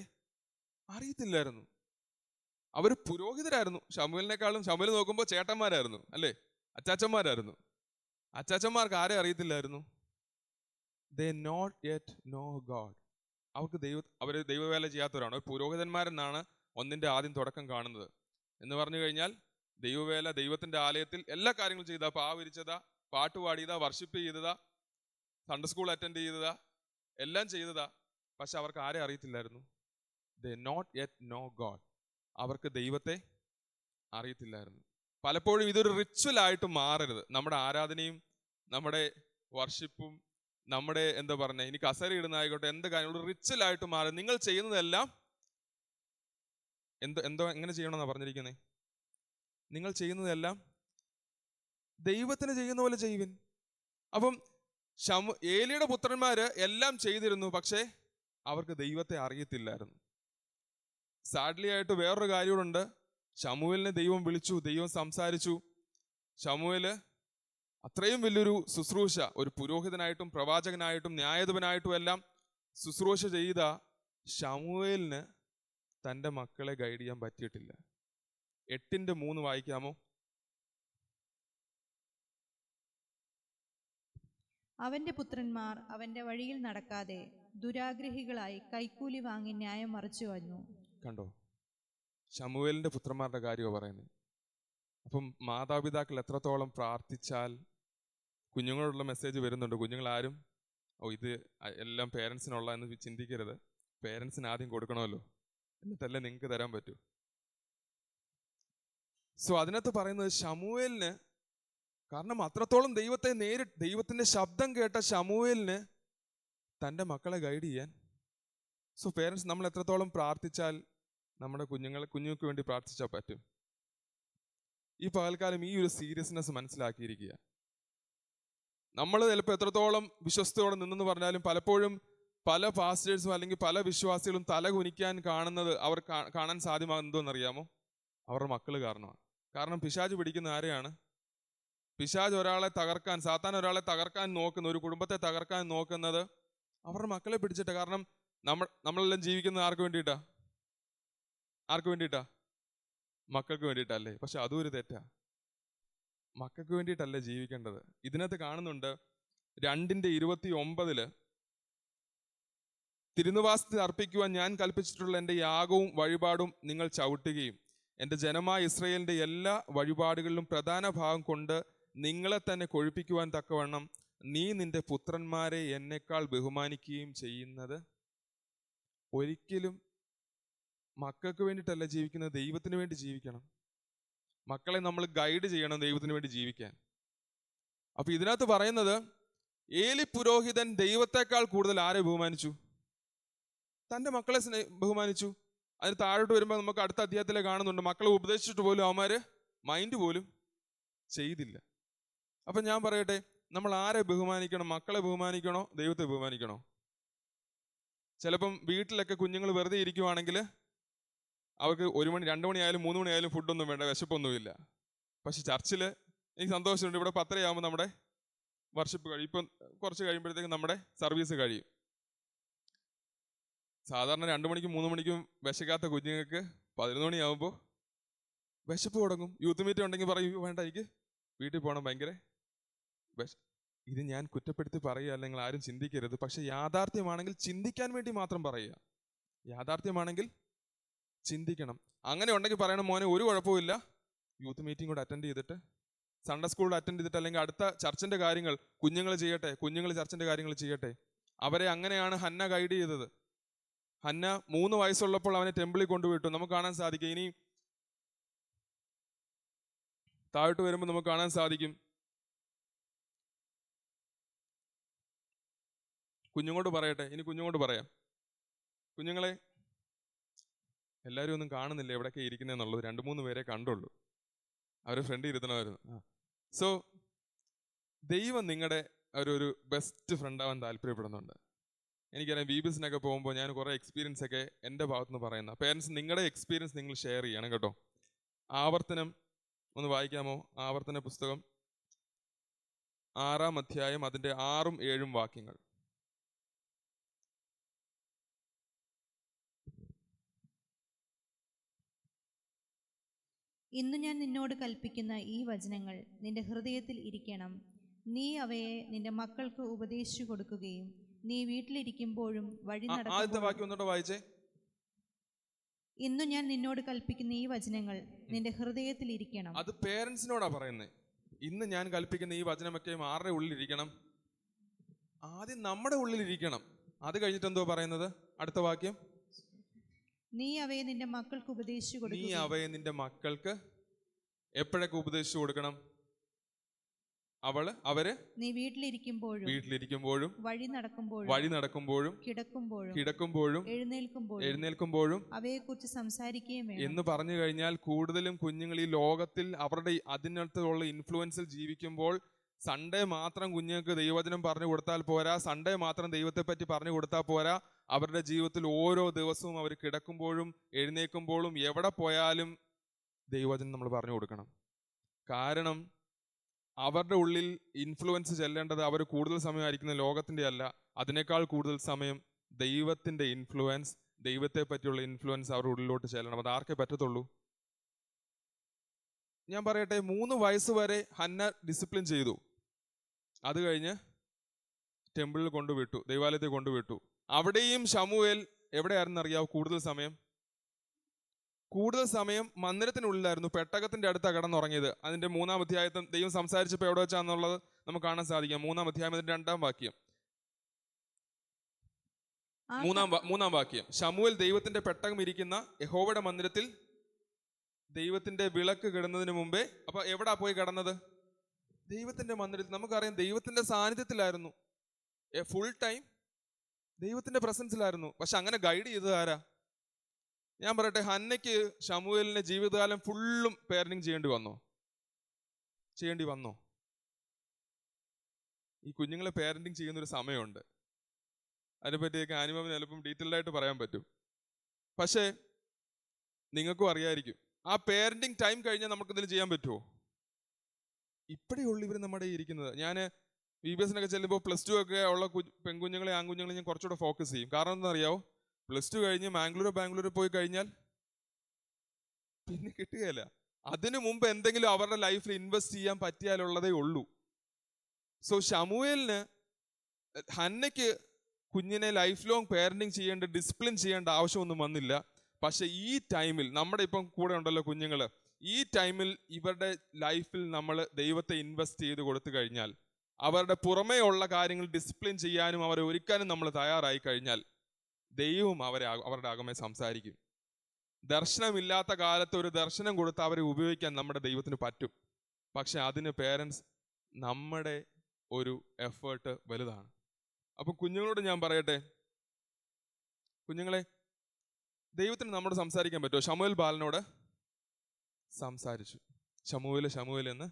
അറിയത്തില്ലായിരുന്നു. അവർ പുരോഹിതരായിരുന്നു. ശമൂവേലിനേക്കാളും, ശമൂവേൽ നോക്കുമ്പോൾ ചേട്ടന്മാരായിരുന്നു, അല്ലേ? അച്ചാച്ചന്മാരായിരുന്നു. അച്ചാച്ചന്മാർക്ക് ആരെ അറിയത്തില്ലായിരുന്നു? They not yet know God. അവർക്ക് അവർ ദൈവവേല ചെയ്യാത്തവരാണ്. പുരോഹിതന്മാരെന്നാണ് ഒന്നിന്റെ ആദ്യം തുടക്കം കാണുന്നത്. എന്ന് പറഞ്ഞു കഴിഞ്ഞാൽ ദൈവവേല, ദൈവത്തിന്റെ ആലയത്തിൽ എല്ലാ കാര്യങ്ങളും ചെയ്താ, പാവിരിച്ചതാ, പാട്ടുപാടിയതാ, വർഷിപ്പ് ചെയ്തതാ, സൺഡേ സ്കൂൾ അറ്റൻഡ് ചെയ്തതാ, എല്ലാം ചെയ്തതാ. പക്ഷെ അവർക്ക് ആരെ അറിയത്തില്ലായിരുന്നു? They not yet know God. അവർക്ക് ദൈവത്തെ അറിയത്തില്ലായിരുന്നു. പലപ്പോഴും ഇതൊരു റിച്വൽ ആയിട്ട് മാറരുത്. നമ്മുടെ ആരാധനയും നമ്മുടെ വർഷിപ്പും നമ്മുടെ എന്താ പറഞ്ഞ, ഇനി കസര ഇടുന്നതായിക്കോട്ടെ, എന്ത് കാര്യങ്ങളും റിച്വൽ ആയിട്ട് മാറും. നിങ്ങൾ ചെയ്യുന്നതെല്ലാം എങ്ങനെ ചെയ്യണമെന്നാണ് പറഞ്ഞിരിക്കുന്നത്? നിങ്ങൾ ചെയ്യുന്നതെല്ലാം ദൈവത്തിന് ചെയ്യുന്ന പോലെ ചെയ്യുവിൻ. അപ്പം ഏലിയുടെ പുത്രന്മാര് എല്ലാം ചെയ്തിരുന്നു, പക്ഷേ അവർക്ക് ദൈവത്തെ അറിയത്തില്ലായിരുന്നു. സാഡ്ലി ആയിട്ട് വേറൊരു കാര്യമുണ്ട്. ശമൂവേലിനെ ദൈവം വിളിച്ചു, ദൈവം സംസാരിച്ചു. ശമൂവേല് അത്രയും വലിയൊരു ശുശ്രൂഷ, ഒരു പുരോഹിതനായിട്ടും പ്രവാചകനായിട്ടും ന്യായാധിപനായിട്ടും എല്ലാം ശുശ്രൂഷ ചെയ്ത ശമൂവേലിന് തൻ്റെ മക്കളെ ഗൈഡ് ചെയ്യാൻ പറ്റിയിട്ടില്ല. 8:3 വായിക്കാമോ? അവന്റെ പുത്രന്മാർ അവന്റെ വഴിയിൽ നടക്കാതെ ദുരാഗ്രഹികളായി കൈക്കൂലി വാങ്ങി ന്യായം മറിച്ചു വന്നു. കണ്ടോ, ശമൂവേലിന്റെ പുത്രന്മാരുടെ കാര്യമാണ് പറയുന്നത്. അപ്പം മാതാപിതാക്കൾ എത്രത്തോളം പ്രാർത്ഥിച്ചാൽ, കുഞ്ഞുങ്ങളോടുള്ള മെസ്സേജ് വരുന്നുണ്ട്. കുഞ്ഞുങ്ങളാരും ഇത് എല്ലാം പേരൻസിനുള്ള എന്ന് ചിന്തിക്കരുത്. പേരൻസിന് ആദ്യം കൊടുക്കണമല്ലോ, എന്നിട്ടല്ലേ നിങ്ങൾക്ക് തരാൻ പറ്റൂ. സോ അതിനകത്ത് പറയുന്നത് ശമൂവേലിന്, കാരണം അത്രത്തോളം ദൈവത്തിന്റെ ശബ്ദം കേട്ട ശമൂവേലിന് തൻ്റെ മക്കളെ ഗൈഡ് ചെയ്യാൻ. സോ പേരൻസ്, നമ്മൾ എത്രത്തോളം പ്രാർത്ഥിച്ചാൽ നമ്മുടെ കുഞ്ഞുങ്ങൾക്ക് വേണ്ടി പ്രാർത്ഥിച്ചാൽ പറ്റും. ഈ പകൽക്കാലം ഈ ഒരു സീരിയസ്നെസ് മനസ്സിലാക്കിയിരിക്കുക. നമ്മൾ ചിലപ്പോൾ എത്രത്തോളം വിശ്വസ്തയോടെ നിന്നെന്ന് പറഞ്ഞാലും പലപ്പോഴും പല പാസ്റ്റേഴ്സും അല്ലെങ്കിൽ പല വിശ്വാസികളും തല കുനിക്കാൻ അവർ കാണാൻ സാധ്യമാകുന്നതെന്നറിയാമോ? അവരുടെ മക്കൾ കാരണമാണ്. കാരണം പിശാച് പിടിക്കുന്ന ആരെയാണ്? പിശാച് ഒരാളെ തകർക്കാൻ, സാത്താൻ ഒരാളെ തകർക്കാൻ നോക്കുന്ന, ഒരു കുടുംബത്തെ തകർക്കാൻ നോക്കുന്നത് അവരുടെ മക്കളെ പിടിച്ചിട്ട്. കാരണം നമ്മളെല്ലാം ജീവിക്കുന്നത് ആർക്ക് വേണ്ടിയിട്ടാ? മക്കൾക്ക് വേണ്ടിയിട്ടല്ലേ? പക്ഷെ അതും ഒരു തെറ്റാ. മക്കൾക്ക് വേണ്ടിയിട്ടല്ലേ ജീവിക്കേണ്ടത്. ഇതിനകത്ത് കാണുന്നുണ്ട് 2:29 തിരുനിവാസത്തിൽ അർപ്പിക്കുവാൻ ഞാൻ കൽപ്പിച്ചിട്ടുള്ള എൻ്റെ യാഗവും വഴിപാടും നിങ്ങൾ ചവിട്ടുകയും എൻ്റെ ജനമായ ഇസ്രായേലിൻ്റെ എല്ലാ വഴിപാടുകളിലും പ്രധാന ഭാഗം കൊണ്ട് നിങ്ങളെ തന്നെ കൊഴുപ്പിക്കുവാൻ തക്കവണ്ണം നീ നിന്റെ പുത്രന്മാരെ എന്നെക്കാൾ ബഹുമാനിക്കുകയും ചെയ്യുന്നത്. ഒരിക്കലും മക്കൾക്ക് വേണ്ടിയിട്ടല്ല ജീവിക്കുന്നത്, ദൈവത്തിന് വേണ്ടി ജീവിക്കണം. മക്കളെ നമ്മൾ ഗൈഡ് ചെയ്യണം ദൈവത്തിന് വേണ്ടി ജീവിക്കാൻ. അപ്പൊ ഇതിനകത്ത് പറയുന്നത് ഏലി പുരോഹിതൻ ദൈവത്തെക്കാൾ കൂടുതൽ ആരെ ബഹുമാനിച്ചു? തൻ്റെ മക്കളെ ബഹുമാനിച്ചു. അതിന് താഴോട്ട് വരുമ്പോൾ നമുക്ക് അടുത്ത അധ്യായത്തിലെ കാണുന്നുണ്ട്, മക്കളെ ഉപദേശിച്ചിട്ട് പോലും അവന്മാര് മൈൻഡ് പോലും ചെയ്തില്ല. അപ്പൊ ഞാൻ പറയട്ടെ, നമ്മൾ ആരെ ബഹുമാനിക്കണം? മക്കളെ ബഹുമാനിക്കണോ, ദൈവത്തെ ബഹുമാനിക്കണോ? ചിലപ്പം വീട്ടിലൊക്കെ കുഞ്ഞുങ്ങൾ വെറുതെ ഇരിക്കുവാണെങ്കിൽ അവർക്ക് 1 മണി 2 മണിയായാലും 3 മണിയായാലും ഫുഡൊന്നും വേണ്ട, വിശപ്പൊന്നുമില്ല. പക്ഷെ ചർച്ചിൽ എനിക്ക് സന്തോഷമുണ്ട്, ഇവിടെ 10:30 നമ്മുടെ വർഷിപ്പ് കഴിയും. ഇപ്പം കുറച്ച് കഴിയുമ്പോഴത്തേക്കും നമ്മുടെ സർവീസ് കഴിയും. സാധാരണ 2 മണിക്കും 3 മണിക്കും വിശക്കാത്ത കുഞ്ഞുങ്ങൾക്ക് 11 മണിയാകുമ്പോൾ വിശപ്പ് തുടങ്ങും. യൂത്ത് മീറ്റ് ഉണ്ടെങ്കിൽ പറയും, വേണ്ട എനിക്ക് വീട്ടിൽ പോകണം, ഭയങ്കര ഇത് ഞാൻ കുറ്റപ്പെടുത്തി പറയുക, നിങ്ങൾ ആരും ചിന്തിക്കരുത്. പക്ഷെ യാഥാർത്ഥ്യമാണെങ്കിൽ ചിന്തിക്കാൻ വേണ്ടി മാത്രം പറയുക. യാഥാർത്ഥ്യമാണെങ്കിൽ ചിന്തിക്കണം. അങ്ങനെ ഉണ്ടെങ്കിൽ പറയണം, മോനെ ഒരു കുഴപ്പമില്ല, യൂത്ത് മീറ്റിംഗ് കൂടെ അറ്റൻഡ് ചെയ്തിട്ട്, സൺഡേ സ്കൂളിൽ അറ്റൻഡ് ചെയ്തിട്ട്, അല്ലെങ്കിൽ അടുത്ത ചർച്ചിന്റെ കാര്യങ്ങൾ കുഞ്ഞുങ്ങൾ ചെയ്യട്ടെ, കുഞ്ഞുങ്ങൾ ചർച്ചിന്റെ കാര്യങ്ങൾ ചെയ്യട്ടെ. അവരെ അങ്ങനെയാണ് ഹന്ന ഗൈഡ് ചെയ്തത്. ഹന്ന 3 വയസ്സുള്ളപ്പോൾ അവനെ ടെമ്പിളിൽ കൊണ്ടുവിട്ടു. നമുക്ക് കാണാൻ സാധിക്കും. ഇനി താഴോട്ട് വരുമ്പോൾ നമുക്ക് കാണാൻ സാധിക്കും, കുഞ്ഞുങ്ങോട് പറയട്ടെ, ഇനി കുഞ്ഞുങ്ങോട് പറയാം. കുഞ്ഞുങ്ങളെ, എല്ലാവരും ഒന്നും കാണുന്നില്ല എവിടെയൊക്കെ ഇരിക്കുന്നതെന്നുള്ളത്, 2-3 പേരെ കണ്ടുള്ളൂ. അവർ ഫ്രണ്ട് ഇരുത്തണമായിരുന്നു. സോ ദൈവം നിങ്ങളുടെ ഒരു ബെസ്റ്റ് ഫ്രണ്ട് ആവാൻ താല്പര്യപ്പെടുന്നുണ്ട്. എനിക്കറിയാം, BBSനൊക്കെ പോകുമ്പോൾ ഞാൻ കുറേ എക്സ്പീരിയൻസ് ഒക്കെ എൻ്റെ ഭാഗത്തുനിന്ന് പറയുന്ന പേരൻസ്, നിങ്ങളുടെ എക്സ്പീരിയൻസ് നിങ്ങൾ ഷെയർ ചെയ്യണം കേട്ടോ. ആവർത്തനം ഒന്ന് വായിക്കാമോ? ആവർത്തന പുസ്തകം 6-ാം അധ്യായം അതിൻ്റെ 6-7 വാക്യങ്ങൾ. ഇന്ന് ഞാൻ നിന്നോട് കൽപ്പിക്കുന്ന ഈ വചനങ്ങൾ നിന്റെ ഹൃദയത്തിൽ ഇരിക്കണം. നീ അവയെ നിന്റെ മക്കൾക്ക് ഉപദേശിച്ചു കൊടുക്കുകയും നീ വീട്ടിലിരിക്കുമ്പോഴും വഴി ആദ്യത്തെ വാക്യം ഒന്നുകൂടെ വായിച്ചേ. ഇന്നു ഞാൻ നിന്നോട് കൽപ്പിക്കുന്ന ഈ വചനങ്ങൾ നിന്റെ ഹൃദയത്തിൽ ഇരിക്കണം. അത് പേരൻസിനോടാ പറയുന്നത്. ഇന്ന് ഞാൻ കൽപ്പിക്കുന്ന ഈ വചനമൊക്കെ ആരുടെ ഉള്ളിലിരിക്കണം? ആദ്യം നമ്മുടെ ഉള്ളിലിരിക്കണം. അത് കഴിഞ്ഞിട്ട് എന്തോ പറയുന്നത്? അടുത്ത വാക്യം, നീ അവയെ നിന്റെ മക്കൾക്ക് ഉപദേശിച്ചു കൊടുക്കുക. നീ അവയെ നിന്റെ മക്കൾക്ക് എപ്പോഴൊക്കെ ഉപദേശിച്ചു കൊടുക്കണം? അവര് നീ വീട്ടിലിരിക്കുമ്പോഴും വഴി നടക്കുമ്പോഴും കിടക്കുമ്പോഴും എഴുന്നേൽക്കുമ്പോഴും അവയെക്കുറിച്ച് സംസാരിക്കുകയും വേണം എന്ന് പറഞ്ഞു കഴിഞ്ഞാൽ, കൂടുതലും കുഞ്ഞുങ്ങൾ ഈ ലോകത്തിൽ അവരുടെ അതിനകത്തുള്ള ഇൻഫ്ലുവൻസിൽ ജീവിക്കുമ്പോൾ സൺഡേ മാത്രം കുഞ്ഞുങ്ങൾക്ക് ദൈവവചനം പറഞ്ഞു കൊടുത്താൽ പോരാ, സൺഡേ മാത്രം ദൈവത്തെ പറ്റി പറഞ്ഞു കൊടുത്താൽ പോരാ. അവരുടെ ജീവിതത്തിൽ ഓരോ ദിവസവും അവർ കിടക്കുമ്പോഴും എഴുന്നേൽക്കുമ്പോഴും എവിടെ പോയാലും ദൈവവചനം നമ്മൾ പറഞ്ഞു കൊടുക്കണം. കാരണം അവരുടെ ഉള്ളിൽ ഇൻഫ്ലുവൻസ് ചെല്ലേണ്ടത് അവർ കൂടുതൽ സമയമായിരിക്കുന്ന ലോകത്തിൻ്റെ അല്ല, അതിനേക്കാൾ കൂടുതൽ സമയം ദൈവത്തിൻ്റെ ഇൻഫ്ലുവൻസ്, ദൈവത്തെ പറ്റിയുള്ള ഇൻഫ്ലുവൻസ് അവരുടെ ഉള്ളിലോട്ട് ചെല്ലണം. അത് ആർക്കേ പറ്റത്തുള്ളൂ? ഞാൻ പറയട്ടെ, 3 വയസ്സ് വരെ ഹന്ന ഡിസിപ്ലിൻ ചെയ്തു. അത് കഴിഞ്ഞ് ടെമ്പിളിൽ കൊണ്ടുവിട്ടു, ദൈവാലയത്തിൽ കൊണ്ടുവിട്ടു. അവിടെയും ശമൂവേൽ എവിടെയായിരുന്നു അറിയാവൂ? കൂടുതൽ സമയം മന്ദിരത്തിനുള്ളിലായിരുന്നു, പെട്ടകത്തിന്റെ അടുത്താണ് കിടന്നുറങ്ങിയത്. അതിന്റെ 3-ാം അധ്യായത്തിൽ ദൈവം സംസാരിച്ചപ്പോൾ എവിടെ വെച്ചാന്നുള്ളത് നമുക്ക് കാണാൻ സാധിക്കാം. 3-ാം അധ്യായം 2-ാം വാക്യം. 3-ാം വാക്യം, ശമൂവേൽ ദൈവത്തിന്റെ പെട്ടകം ഇരിക്കുന്ന യഹോവയുടെ മന്ദിരത്തിൽ ദൈവത്തിന്റെ വിളക്ക് കിടന്നതിന് മുമ്പേ. അപ്പൊ എവിടാ പോയി കിടന്നത്? ദൈവത്തിന്റെ മന്ദിരത്തിൽ. നമുക്കറിയാം, ദൈവത്തിന്റെ സാന്നിധ്യത്തിലായിരുന്നു, ഫുൾ ടൈം ദൈവത്തിന്റെ പ്രസൻസിലായിരുന്നു. പക്ഷെ അങ്ങനെ ഗൈഡ് ചെയ്തത് ആരാ? ഞാൻ പറയട്ടെ, ഹന്നയ്ക്ക് ശമൂവേലിന്റെ ജീവിതകാലം ഫുള്ളും പേരന്റിങ് ചെയ്യേണ്ടി വന്നോ? ഈ കുഞ്ഞുങ്ങളെ പേരന്റിങ് ചെയ്യുന്നൊരു സമയമുണ്ട്. അതിനെപ്പറ്റിയൊക്കെ ആനിമാമിന് ചിലപ്പം ഡീറ്റെയിൽഡ് ആയിട്ട് പറയാൻ പറ്റും. പക്ഷേ നിങ്ങൾക്കും അറിയായിരിക്കും, ആ പേരന്റിങ് ടൈം കഴിഞ്ഞാൽ നമുക്കിതിൽ ചെയ്യാൻ പറ്റുമോ? ഇപ്പോഴേ ഉള്ളു ഇവർ നമ്മുടെ ഇരിക്കുന്നത്. ഞാൻ BBSനൊക്കെ ചെല്ലുമ്പോൾ +2 ഒക്കെ ഉള്ള പെൺകുഞ്ഞുങ്ങളെ ആൺകുഞ്ഞുങ്ങളെ ഞാൻ കുറച്ചുകൂടെ ഫോക്കസ് ചെയ്യും. കാരണം എന്താ അറിയാവോ? +2 കഴിഞ്ഞ് ബാംഗ്ലൂർ പോയി കഴിഞ്ഞാൽ പിന്നെ കിട്ടുകയില്ല. അതിനു മുമ്പ് എന്തെങ്കിലും അവരുടെ ലൈഫിൽ ഇൻവെസ്റ്റ് ചെയ്യാൻ പറ്റിയാലുള്ളതേ ഉള്ളൂ. സോ ശമൂവേലിന്, ഹന്നയ്ക്ക് കുഞ്ഞിനെ ലൈഫ് ലോങ് പേരന്റിങ് ചെയ്യേണ്ട, ഡിസിപ്ലിൻ ചെയ്യേണ്ട ആവശ്യമൊന്നും വന്നില്ല. പക്ഷെ ഈ ടൈമിൽ, നമ്മുടെ ഇപ്പം കൂടെ ഉണ്ടല്ലോ കുഞ്ഞുങ്ങൾ, ഈ ടൈമിൽ ഇവരുടെ ലൈഫിൽ നമ്മൾ ദൈവത്തെ ഇൻവെസ്റ്റ് ചെയ്ത് കൊടുത്തു കഴിഞ്ഞാൽ, അവരുടെ പുറമേ ഉള്ള കാര്യങ്ങൾ ഡിസിപ്ലിൻ ചെയ്യാനും അവരെ ഒരുക്കാനും നമ്മൾ തയ്യാറായി കഴിഞ്ഞാൽ, ദൈവം അവരുടെ അകമേ സംസാരിക്കും. ദർശനമില്ലാത്ത കാലത്ത് ഒരു ദർശനം കൊടുത്ത് അവരെ ഉപയോഗിക്കാൻ നമ്മുടെ ദൈവത്തിന് പറ്റും. പക്ഷെ അതിന് പേരൻസ്, നമ്മുടെ ഒരു എഫേർട്ട് വലുതാണ്. അപ്പൊ കുഞ്ഞുങ്ങളോട് ഞാൻ പറയട്ടെ, കുഞ്ഞുങ്ങളെ, ദൈവത്തിന് നമ്മോട് സംസാരിക്കാൻ പറ്റുമോ? ശമൂവേൽ ബാലനോട് സംസാരിച്ചു. ശമൂവേൽ എന്ന്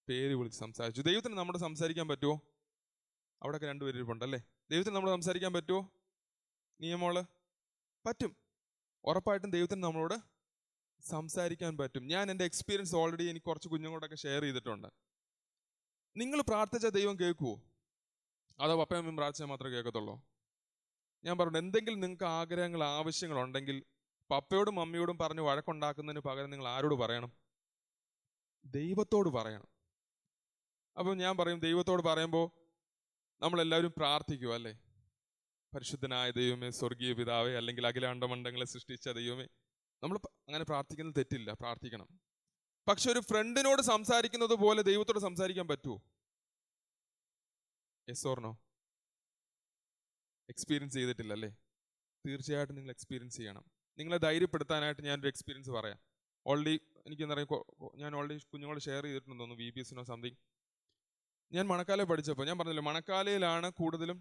പേര് വിളിച്ച് സംസാരിച്ചു. ദൈവത്തിന് നമ്മോട് സംസാരിക്കാൻ പറ്റുമോ? അവിടെയൊക്കെ 2 പേര് ഇരിപ്പുണ്ടല്ലേ. ദൈവത്തിന് നമ്മോട് സംസാരിക്കാൻ പറ്റുമോ? നിയമോള് പറ്റും. ഉറപ്പായിട്ടും ദൈവത്തിന് നമ്മളോട് സംസാരിക്കാൻ പറ്റും. ഞാൻ എൻ്റെ എക്സ്പീരിയൻസ് ഓൾറെഡി എനിക്ക് കുറച്ച് കുഞ്ഞുങ്ങളോടൊക്കെ ഷെയർ ചെയ്തിട്ടുണ്ട്. നിങ്ങൾ പ്രാർത്ഥിച്ച ദൈവം കേൾക്കുമോ? അതോ പപ്പയമ്മയും പ്രാർത്ഥിച്ചാൽ മാത്രമേ കേൾക്കത്തുള്ളൂ? ഞാൻ പറഞ്ഞു, എന്തെങ്കിലും നിങ്ങൾക്ക് ആഗ്രഹങ്ങൾ, ആവശ്യങ്ങളുണ്ടെങ്കിൽ പപ്പയോടും മമ്മിയോടും പറഞ്ഞ് വഴക്കുണ്ടാക്കുന്നതിന് പകരം നിങ്ങൾ ആരോട് പറയണം? ദൈവത്തോട് പറയണം. അപ്പം ഞാൻ പറയും, ദൈവത്തോട് പറയുമ്പോൾ നമ്മളെല്ലാവരും പ്രാർത്ഥിക്കുക അല്ലേ? പരിശുദ്ധനായ ദൈവമേ, സ്വർഗീയ പിതാവേ, അല്ലെങ്കിൽ അഖിലാണ്ടമണ്ഡങ്ങളെ സൃഷ്ടിച്ച ദൈവമേ. നമ്മൾ അങ്ങനെ പ്രാർത്ഥിക്കുന്നത് തെറ്റില്ല, പ്രാർത്ഥിക്കണം. പക്ഷെ ഒരു ഫ്രണ്ടിനോട് സംസാരിക്കുന്നത് പോലെ ദൈവത്തോട് സംസാരിക്കാൻ പറ്റുമോ? Yes or no? എക്സ്പീരിയൻസ് ചെയ്തിട്ടില്ല അല്ലേ? തീർച്ചയായിട്ടും നിങ്ങൾ എക്സ്പീരിയൻസ് ചെയ്യണം. നിങ്ങളെ ധൈര്യപ്പെടുത്താനായിട്ട് ഞാനൊരു എക്സ്പീരിയൻസ് പറയാം. ഓൾറെഡി എനിക്കെന്താ പറയുക, ഞാൻ ഓൾറെഡി കുഞ്ഞുങ്ങളോട് ഷെയർ ചെയ്തിട്ടുണ്ടെന്ന് തോന്നുന്നു, VBSനോ സംതിങ്. ഞാൻ മണക്കാല പഠിച്ചപ്പോൾ ഞാൻ പറഞ്ഞില്ല, മണക്കാലയിലാണ് കൂടുതലും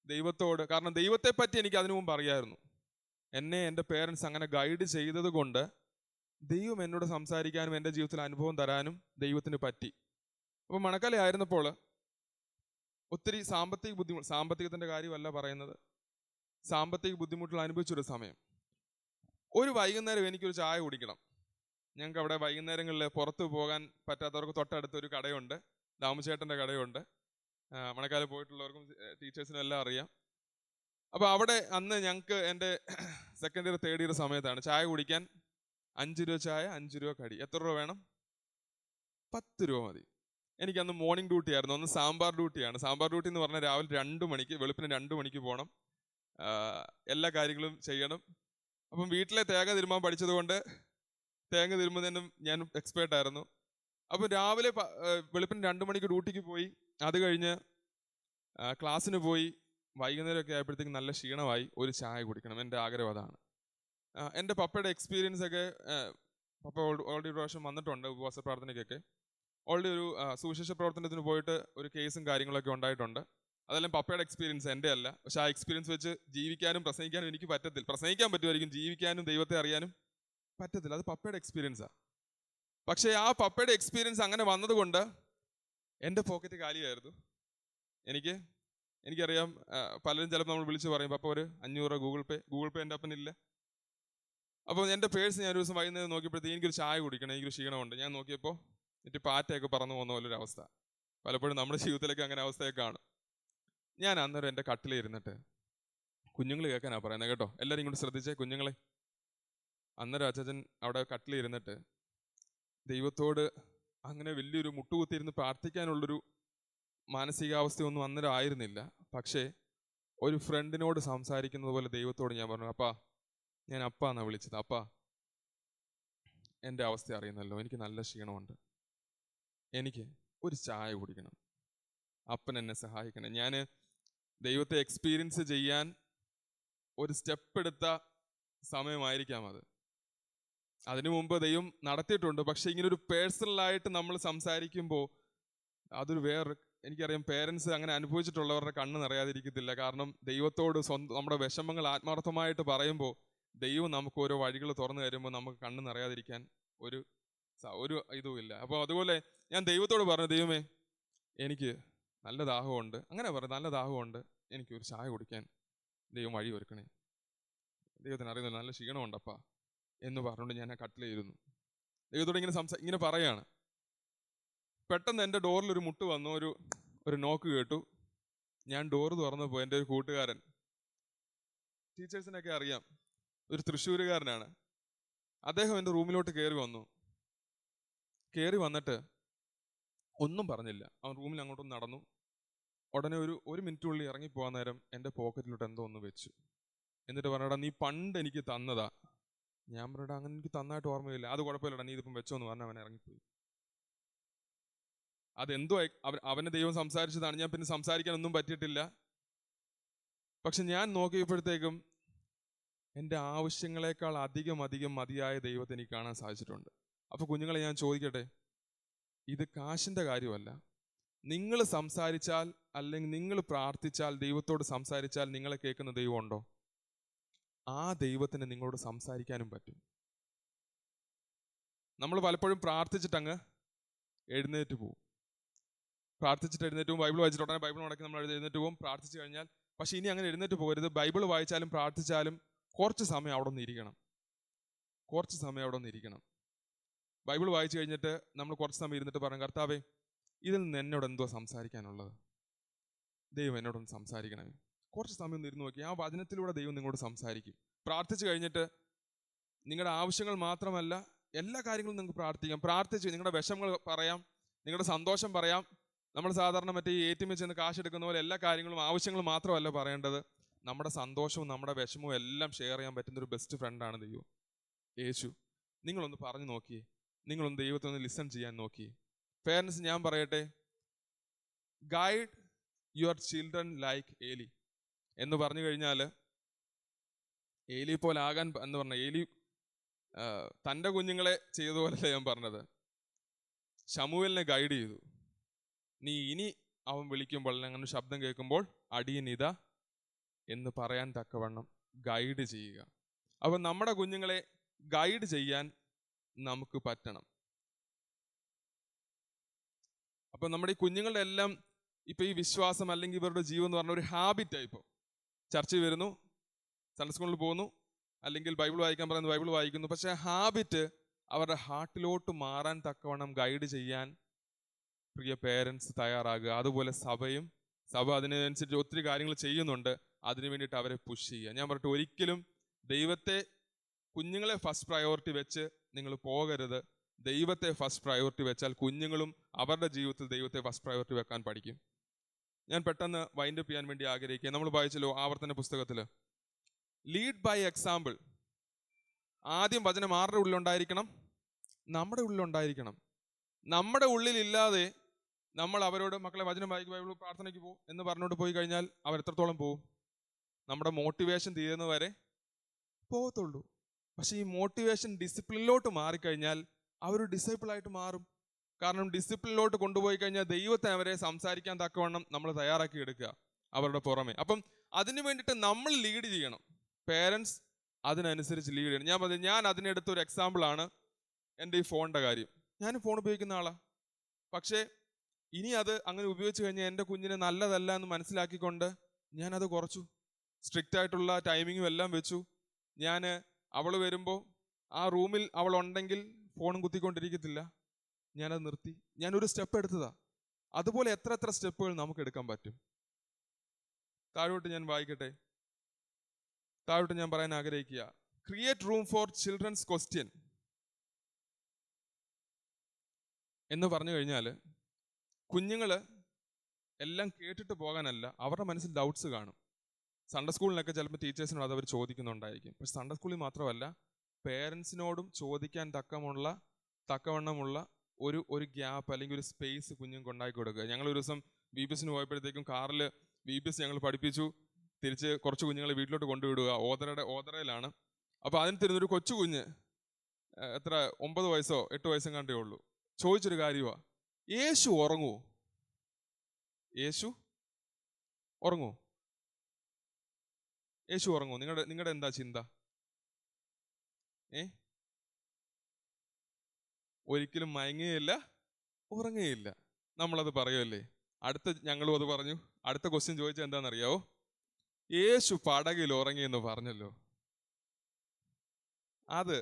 ദൈവത്തോട്, കാരണം ദൈവത്തെ പറ്റി എനിക്ക് അതിനു മുമ്പ് അറിയായിരുന്നു. എന്നെ എൻ്റെ പേരൻസ് അങ്ങനെ ഗൈഡ് ചെയ്തത് കൊണ്ട് ദൈവം എന്നോട് സംസാരിക്കാനും എൻ്റെ ജീവിതത്തിൽ അനുഭവം തരാനും ദൈവത്തിന് പറ്റി. അപ്പോൾ മണക്കാല ആയിരുന്നപ്പോൾ ഒത്തിരി സാമ്പത്തികത്തിൻ്റെ കാര്യമല്ല പറയുന്നത്, സാമ്പത്തിക ബുദ്ധിമുട്ടുകൾ അനുഭവിച്ചൊരു സമയം. ഒരു വൈകുന്നേരം എനിക്കൊരു ചായ കുടിക്കണം. ഞങ്ങൾക്ക് അവിടെ വൈകുന്നേരങ്ങളിൽ പുറത്ത് പോകാൻ പറ്റാത്തവർക്ക് തൊട്ടടുത്ത് ഒരു കടയുണ്ട്, ദാമുചേട്ടൻ്റെ കടയുണ്ട്. മണക്കാല പോയിട്ടുള്ളവർക്കും ടീച്ചേഴ്സിനും എല്ലാം അറിയാം. അപ്പോൾ അവിടെ അന്ന് ഞങ്ങൾക്ക് എൻ്റെ സെക്കൻഡ് ഇയർ തേർഡ് ഇയർ സമയത്താണ് ചായ കുടിക്കാൻ 5 രൂപ ചായ 5 രൂപ കടി. എത്ര രൂപ വേണം? 10 രൂപ മതി. എനിക്കന്ന് മോർണിംഗ് ഡ്യൂട്ടി ആയിരുന്നു, അന്ന് സാമ്പാർ ഡ്യൂട്ടിയാണ്. സാമ്പാർ ഡ്യൂട്ടി എന്ന് പറഞ്ഞാൽ രാവിലെ 2 മണിക്ക്, വെളുപ്പിന് 2 മണിക്ക് പോകണം, എല്ലാ കാര്യങ്ങളും ചെയ്യണം. അപ്പം വീട്ടിലെ തേങ്ങ തിരുമ്മാൻ പഠിച്ചത് കൊണ്ട് തേങ്ങ തിരുമ്പുന്നതിനും ഞാൻ എക്സ്പേർട്ടായിരുന്നു. അപ്പോൾ രാവിലെ വെളുപ്പിന് 2 മണിക്ക് ഡ്യൂട്ടിക്ക് പോയി, അത് കഴിഞ്ഞ് ക്ലാസ്സിന് പോയി, വൈകുന്നേരമൊക്കെ ആയപ്പോഴത്തേക്കും നല്ല ക്ഷീണമായി, ഒരു ചായ കുടിക്കണം, എൻ്റെ ആഗ്രഹം അതാണ്. എൻ്റെ പപ്പയുടെ എക്സ്പീരിയൻസ് ഒക്കെ, പപ്പ ഓൾറെഡി പ്രാവശ്യം വന്നിട്ടുണ്ട് ഉപവാസ പ്രാർത്ഥനയ്ക്കൊക്കെ. ഓൾറെഡി ഒരു സുവിശേഷ പ്രവർത്തനത്തിന് പോയിട്ട് ഒരു കേസും കാര്യങ്ങളൊക്കെ ഉണ്ടായിട്ടുണ്ട്. അതെല്ലാം പപ്പയുടെ എക്സ്പീരിയൻസ്, എൻ്റെ അല്ല. പക്ഷെ ആ എക്സ്പീരിയൻസ് വെച്ച് ജീവിക്കാനും പ്രസംഗിക്കാനും എനിക്ക് പറ്റത്തില്ല. പ്രസംഗിക്കാൻ പറ്റുമായിരിക്കും, ജീവിക്കാനും ദൈവത്തെ അറിയാനും പറ്റത്തില്ല. അത് പപ്പയുടെ എക്സ്പീരിയൻസാണ്. പക്ഷേ ആ പപ്പയുടെ എക്സ്പീരിയൻസ് അങ്ങനെ വന്നതുകൊണ്ട് എൻ്റെ പോക്കറ്റ് കാലിയായിരുന്നു. എനിക്കറിയാം, പലരും ചിലപ്പോൾ നമ്മൾ വിളിച്ച് പറയും, പപ്പ ഒരു 500 ഗൂഗിൾ പേ എൻ്റെ അപ്പനില്ല. അപ്പോൾ എൻ്റെ പേഴ്സ് ഞാൻ ഒരു ദിവസം വൈകുന്നേരം നോക്കിയപ്പോഴത്തേക്ക് എനിക്കൊരു ചായ കുടിക്കണം, എനിക്കൊരു ക്ഷീണമുണ്ട്. ഞാൻ നോക്കിയപ്പോൾ എന്നിട്ട് പാറ്റയൊക്കെ പറന്നു പോകുന്ന പോലൊരു അവസ്ഥ. പലപ്പോഴും നമ്മുടെ ജീവിതത്തിലൊക്കെ അങ്ങനെ അവസ്ഥയൊക്കെ കാണും. ഞാൻ അന്നേരം എൻ്റെ കട്ടിലിരുന്നിട്ട്, കുഞ്ഞുങ്ങൾ കേൾക്കാനാണ് പറയുന്നത് കേട്ടോ, എല്ലാവരും ഇങ്ങോട്ട് ശ്രദ്ധിച്ചേ കുഞ്ഞുങ്ങളെ. അന്നേരം അച്ഛൻ അവിടെ കട്ടിലിരുന്നിട്ട് ദൈവത്തോട് അങ്ങനെ വലിയൊരു മുട്ടുകുത്തിയിരുന്ന് പ്രാർത്ഥിക്കാനുള്ളൊരു മാനസികാവസ്ഥയൊന്നും അന്നേരം ആയിരുന്നില്ല. പക്ഷേ ഒരു ഫ്രണ്ടിനോട് സംസാരിക്കുന്നത് പോലെ ദൈവത്തോട് ഞാൻ പറഞ്ഞു, അപ്പാ, ഞാൻ അപ്പ എന്നാണ് വിളിച്ചത്, അപ്പാ എൻ്റെ അവസ്ഥ അറിയുന്നല്ലോ, എനിക്ക് നല്ല ക്ഷീണമുണ്ട്, എനിക്ക് ഒരു ചായ കുടിക്കണം, അപ്പൻ എന്നെ സഹായിക്കണം. ഞാൻ ദൈവത്തെ എക്സ്പീരിയൻസ് ചെയ്യാൻ ഒരു സ്റ്റെപ്പ് എടുത്ത സമയമായിരിക്കാം അത്. അതിനു മുമ്പ് ദൈവം നടത്തിയിട്ടുണ്ട്. പക്ഷെ ഇങ്ങനൊരു പേഴ്സണലായിട്ട് നമ്മൾ സംസാരിക്കുമ്പോൾ അതൊരു എനിക്കറിയാം, പേരൻസ് അങ്ങനെ അനുഭവിച്ചിട്ടുള്ളവരുടെ കണ്ണ് നിറയാതിരിക്കത്തില്ല. കാരണം ദൈവത്തോട് നമ്മുടെ വിഷമങ്ങൾ ആത്മാർത്ഥമായിട്ട് പറയുമ്പോൾ ദൈവം നമുക്ക് ഓരോ വഴികൾ തുറന്നു തരുമ്പോൾ നമുക്ക് കണ്ണ് നിറയാതിരിക്കാൻ ഒരു ഇതുമില്ല. അപ്പോൾ അതുപോലെ ഞാൻ ദൈവത്തോട് പറഞ്ഞു, ദൈവമേ എനിക്ക് നല്ല ദാഹമുണ്ട്, അങ്ങനെ പറഞ്ഞു, നല്ല ദാഹമുണ്ട്, എനിക്ക് ഒരു ചായ കുടിക്കാൻ ദൈവം വഴി ഒരുക്കണേ, ദൈവത്തിന് അറിയുന്നില്ല, നല്ല ക്ഷീണമുണ്ടപ്പാ എന്ന് പറഞ്ഞുകൊണ്ട് ഞാൻ ആ കട്ടിലിരുന്നു. ദൈവത്തോട് ഇങ്ങനെ പറയാണ്. പെട്ടെന്ന് എൻ്റെ ഡോറിൽ ഒരു മുട്ട് വന്നു, ഒരു നോക്ക് കേട്ടു. ഞാൻ ഡോറ് തുറന്നപ്പോൾ എൻ്റെ ഒരു കൂട്ടുകാരൻ, ടീച്ചേഴ്സിനൊക്കെ അറിയാം, ഒരു തൃശ്ശൂരുകാരനാണ്. അദ്ദേഹം എൻ്റെ റൂമിലോട്ട് കയറി വന്നിട്ട് ഒന്നും പറഞ്ഞില്ല. അവൻ റൂമിൽ അങ്ങോട്ടൊന്ന് നടന്നു. ഉടനെ ഒരു മിനിറ്റുള്ളിൽ ഇറങ്ങിപ്പോകാൻ നേരം എൻ്റെ പോക്കറ്റിലോട്ട് എന്തോ ഒന്ന് വെച്ചു. എന്നിട്ട് പറഞ്ഞടാ, നീ പണ്ട് എനിക്ക് തന്നതാ. ഞാൻ പറഞ്ഞടാ, അങ്ങനെ എനിക്ക് തന്നായിട്ട് ഓർമ്മയില്ല. അത് കുഴപ്പമില്ലടാ, നീ ഇതിപ്പം വെച്ചോന്ന് പറഞ്ഞ് അവൻ ഇറങ്ങിപ്പോയി. അതെന്തോ അവനെ ദൈവം സംസാരിച്ചതാണ്. ഞാൻ പിന്നെ സംസാരിക്കാനൊന്നും പറ്റിയിട്ടില്ല. പക്ഷെ ഞാൻ നോക്കിയപ്പോഴത്തേക്കും എൻ്റെ ആവശ്യങ്ങളെക്കാൾ അധികം മതിയായ ദൈവത്തെ എനിക്ക് കാണാൻ സാധിച്ചിട്ടുണ്ട്. അപ്പോൾ കുഞ്ഞുങ്ങളെ ഞാൻ ചോദിക്കട്ടെ, ഇത് കാശിൻ്റെ കാര്യമല്ല. നിങ്ങൾ സംസാരിച്ചാൽ, അല്ലെങ്കിൽ നിങ്ങൾ പ്രാർത്ഥിച്ചാൽ, ദൈവത്തോട് സംസാരിച്ചാൽ നിങ്ങളെ കേൾക്കുന്ന ദൈവമുണ്ടോ? ആ ദൈവത്തിന് നിങ്ങളോട് സംസാരിക്കാനും പറ്റും. നമ്മൾ പലപ്പോഴും പ്രാർത്ഥിച്ചിട്ടങ്ങ് എഴുന്നേറ്റ് പോകും. ബൈബിൾ വായിച്ചിട്ട് ഉടനെ ബൈബിൾ മടക്കി നമ്മൾ എഴുന്നേറ്റ് പോകും, പ്രാർത്ഥിച്ചു കഴിഞ്ഞാൽ. പക്ഷെ ഇനി അങ്ങനെ എഴുന്നേറ്റ് പോകരുത്. ബൈബിൾ വായിച്ചാലും പ്രാർത്ഥിച്ചാലും കുറച്ച് സമയം അവിടെ നിന്ന് ഇരിക്കണം. ബൈബിൾ വായിച്ചു കഴിഞ്ഞിട്ട് നമ്മൾ കുറച്ച് സമയം ഇരുന്നിട്ട് പറയും, കർത്താവേ, ഇതിൽ നിന്ന് എന്നോട് എന്തോ സംസാരിക്കാനുള്ളത്, ദൈവം എന്നോടൊന്ന് സംസാരിക്കണമേ. കുറച്ച് സമയം ഒന്ന് ഇരുന്ന് നോക്കി, ആ വചനത്തിലൂടെ ദൈവം നിങ്ങളോട് സംസാരിക്കും. പ്രാർത്ഥിച്ചു കഴിഞ്ഞിട്ട് നിങ്ങളുടെ ആവശ്യങ്ങൾ മാത്രമല്ല, എല്ലാ കാര്യങ്ങളും നിങ്ങൾക്ക് പ്രാർത്ഥിക്കാം. പ്രാർത്ഥിച്ച് നിങ്ങളുടെ വിഷമങ്ങൾ പറയാം, നിങ്ങളുടെ സന്തോഷം പറയാം. നമ്മൾ സാധാരണ മറ്റേ ഈ ATM ചെന്ന് കാശ് എടുക്കുന്ന പോലെ എല്ലാ കാര്യങ്ങളും, ആവശ്യങ്ങൾ മാത്രമല്ല പറയേണ്ടത്. നമ്മുടെ സന്തോഷവും നമ്മുടെ വിഷമവും എല്ലാം ഷെയർ ചെയ്യാൻ പറ്റുന്ന ഒരു ബെസ്റ്റ് ഫ്രണ്ടാണ് ദൈവം, യേശു. നിങ്ങളൊന്ന് പറഞ്ഞു നോക്കിയേ, നിങ്ങളൊന്ന് ദൈവത്തെ ഒന്ന് ലിസൺ ചെയ്യാൻ നോക്കിയേ. പേരൻസ്, ഞാൻ പറയട്ടെ, ഗൈഡ് യുവർ ചിൽഡ്രൻ ലൈക്ക് ഏലി എന്ന് പറഞ്ഞു കഴിഞ്ഞാൽ, ഏലി പോലെ ആകാൻ എന്ന് പറഞ്ഞാൽ, ഏലി തൻ്റെ കുഞ്ഞുങ്ങളെ ചെയ്തതുപോലല്ല ഞാൻ പറഞ്ഞത്. ശമൂവേലിനെ ഗൈഡ് ചെയ്തു. നീ ഇനി അവൻ വിളിക്കുമ്പോൾ അങ്ങനെ ശബ്ദം കേൾക്കുമ്പോൾ അടിയൻ ഇതാ എന്ന് പറയാൻ തക്കവണ്ണം ഗൈഡ് ചെയ്യുക. അപ്പം നമ്മുടെ കുഞ്ഞുങ്ങളെ ഗൈഡ് ചെയ്യാൻ നമുക്ക് പറ്റണം. അപ്പം നമ്മുടെ ഈ കുഞ്ഞുങ്ങളുടെ എല്ലാം ഇപ്പം ഈ വിശ്വാസം അല്ലെങ്കിൽ ഇവരുടെ ജീവൻ എന്ന് പറഞ്ഞ ഒരു ഹാബിറ്റായി. ഇപ്പോൾ ചർച്ചയിൽ വരുന്നു, സൺഡേ സ്കൂളിൽ പോകുന്നു, അല്ലെങ്കിൽ ബൈബിൾ വായിക്കാൻ പറയുന്നത് ബൈബിൾ വായിക്കുന്നു. പക്ഷേ ഹാബിറ്റ് അവരുടെ ഹാർട്ടിലോട്ട് മാറാൻ തക്കവണ്ണം ഗൈഡ് ചെയ്യാൻ പ്രിയ പേരൻസ് തയ്യാറാകുക. അതുപോലെ സഭ അതിനനുസരിച്ച് ഒത്തിരി കാര്യങ്ങൾ ചെയ്യുന്നുണ്ട്. അതിനു വേണ്ടിയിട്ട് അവരെ പുഷ് ചെയ്യുക. ഞാൻ പറഞ്ഞിട്ട് ഒരിക്കലും ദൈവത്തെ, കുഞ്ഞുങ്ങളെ ഫസ്റ്റ് പ്രയോറിറ്റി വെച്ച് നിങ്ങൾ പോകരുത്. ദൈവത്തെ ഫസ്റ്റ് പ്രയോറിറ്റി വെച്ചാൽ കുഞ്ഞുങ്ങളും അവരുടെ ജീവിതത്തിൽ ദൈവത്തെ ഫസ്റ്റ് പ്രയോറിറ്റി വെക്കാൻ പഠിക്കും. ഞാൻ പെട്ടെന്ന് വൈൻഡ് അപ്പ് ചെയ്യാൻ വേണ്ടി ആഗ്രഹിക്കുക. നമ്മൾ വായിച്ചല്ലോ ആവർത്തന പുസ്തകത്തിൽ, ലീഡ് ബൈ എക്സാമ്പിൾ. ആദ്യം വചനം ആരുടെ ഉള്ളിലുണ്ടായിരിക്കണം? നമ്മുടെ ഉള്ളിലുണ്ടായിരിക്കണം. നമ്മുടെ ഉള്ളിലില്ലാതെ നമ്മൾ അവരോട് മക്കളെ വചനം വായിക്കും, ബൈബിൾ പ്രാർത്ഥനയ്ക്ക് പോകും എന്ന് പറഞ്ഞുകൊണ്ട് പോയി കഴിഞ്ഞാൽ അവർ എത്രത്തോളം പോകും? നമ്മുടെ മോട്ടിവേഷൻ തീരുന്നവരെ പോകത്തുള്ളൂ. പക്ഷെ ഈ മോട്ടിവേഷൻ ഡിസിപ്ലിനിലോട്ട് മാറിക്കഴിഞ്ഞാൽ അവർ ഡിസൈപ്പിളായിട്ട് മാറും. കാരണം ഡിസിപ്ലിനിലോട്ട് കൊണ്ടുപോയി കഴിഞ്ഞാൽ ദൈവത്തെ അവരെ സംസാരിക്കാൻ തക്കവണ്ണം നമ്മൾ തയ്യാറാക്കി എടുക്കുക അവരുടെ പുറമെ. അപ്പം അതിനു വേണ്ടിയിട്ട് നമ്മൾ ലീഡ് ചെയ്യണം. പേരൻസ് അതിനനുസരിച്ച് ലീഡ് ചെയ്യണം. ഞാൻ അതിനെടുത്തൊരു എക്സാമ്പിളാണ് എൻ്റെ ഈ ഫോണിൻ്റെ കാര്യം. ഞാൻ ഫോൺ ഉപയോഗിക്കുന്ന ആളാണ്. പക്ഷേ ഇനി അത് അങ്ങനെ ഉപയോഗിച്ച് കഴിഞ്ഞാൽ എൻ്റെ കുഞ്ഞിന് നല്ലതല്ല എന്ന് മനസ്സിലാക്കിക്കൊണ്ട് ഞാനത് കുറച്ചു. സ്ട്രിക്റ്റ് ആയിട്ടുള്ള ടൈമിങ്ങും എല്ലാം വെച്ചു. ഞാൻ അവൾ വരുമ്പോൾ ആ റൂമിൽ അവൾ ഉണ്ടെങ്കിൽ ഫോണും കുത്തിക്കൊണ്ടിരിക്കത്തില്ല. ഞാനത് നിർത്തി. ഞാനൊരു സ്റ്റെപ്പ് എടുത്തതാ. അതുപോലെ എത്ര സ്റ്റെപ്പുകൾ നമുക്ക് എടുക്കാൻ പറ്റും? താഴോട്ട് ഞാൻ വായിക്കട്ടെ. താഴോട്ട് ഞാൻ പറയാൻ ആഗ്രഹിക്കുക, create room for children's question എന്ന് പറഞ്ഞു കഴിഞ്ഞാൽ കുഞ്ഞുങ്ങൾ എല്ലാം കേട്ടിട്ട് പോകാനല്ല, അവരുടെ മനസ്സിൽ ഡൗട്ട്സ് കാണും. സൺഡേ സ്കൂളിനൊക്കെ ചിലപ്പോൾ ടീച്ചേഴ്സിനോട് അത് അവർ ചോദിക്കുന്നുണ്ടായിരിക്കും. പക്ഷെ സൺഡേ സ്കൂളിൽ മാത്രമല്ല, പേരൻസിനോടും ചോദിക്കാൻ തക്കവണ്ണമുള്ള ഒരു ഗ്യാപ്പ് അല്ലെങ്കിൽ ഒരു സ്പേസ് കുഞ്ഞുങ്ങൾക്ക് ഉണ്ടാക്കി കൊടുക്കുക. ഞങ്ങൾ ഒരു ദിവസം VBSന് പോയപ്പോഴത്തേക്കും കാറിൽ VBS ഞങ്ങൾ പഠിപ്പിച്ചു. തിരിച്ച് കുറച്ച് കുഞ്ഞുങ്ങളെ വീട്ടിലോട്ട് കൊണ്ടുവിടുക. ഓതറയിലാണ്. അപ്പോൾ അതിന് തരുന്നൊരു കൊച്ചു കുഞ്ഞ്, എത്ര 9 വയസ്സോ 8 വയസ്സും കണ്ടേ ഉള്ളൂ, ചോദിച്ചൊരു കാര്യമാണ്, യേശു ഉറങ്ങുമോ? യേശു ഉറങ്ങുമോ? യേശു ഉറങ്ങുമോ? നിങ്ങളുടെ എന്താ ചിന്ത? ഒരിക്കലും മയങ്ങുകയില്ല, ഉറങ്ങുകയില്ല. നമ്മളത് പറയുമല്ലേ? ഞങ്ങളും അത് പറഞ്ഞു. അടുത്ത ക്വസ്റ്റ്യൻ ചോദിച്ചാൽ എന്താണെന്നറിയാവോ? യേശു പടകിൽ ഉറങ്ങിയെന്ന് പറഞ്ഞല്ലോ. അത്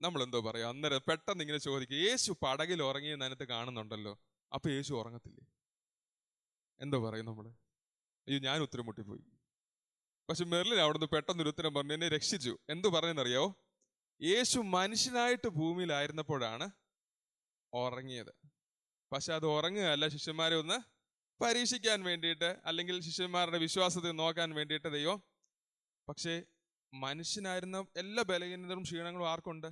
നമ്മളെന്തോ പറയാം? അന്നേരം പെട്ടെന്ന് ഇങ്ങനെ ചോദിക്കുക, യേശു പടകിൽ ഉറങ്ങിയെന്ന് അതിനകത്ത് കാണുന്നുണ്ടല്ലോ, അപ്പൊ യേശു ഉറങ്ങത്തില്ലേ? എന്തോ പറയും നമ്മള്? അയ്യോ, ഞാൻ ഉത്തരം മുട്ടിപ്പോയി. പക്ഷെ മെർലിൻ അവിടുന്ന് പെട്ടെന്നൊരു ഉത്തരം പറഞ്ഞു, എന്നെ രക്ഷിച്ചു. എന്തു പറഞ്ഞെന്നറിയാവോ? യേശു മനുഷ്യനായിട്ട് ഭൂമിയിലായിരുന്നപ്പോഴാണ് ഉറങ്ങിയത്. പക്ഷെ അത് ഉറങ്ങുകയല്ല, ശിഷ്യന്മാരെ ഒന്ന് പരീക്ഷിക്കാൻ വേണ്ടിയിട്ട്, അല്ലെങ്കിൽ ശിഷ്യന്മാരുടെ വിശ്വാസത്തെ നോക്കാൻ വേണ്ടിയിട്ട് ദൈവം. പക്ഷേ മനുഷ്യനായിരുന്ന എല്ലാ ബലഹീനതകളും ക്ഷീണങ്ങളും ആർക്കുണ്ട്?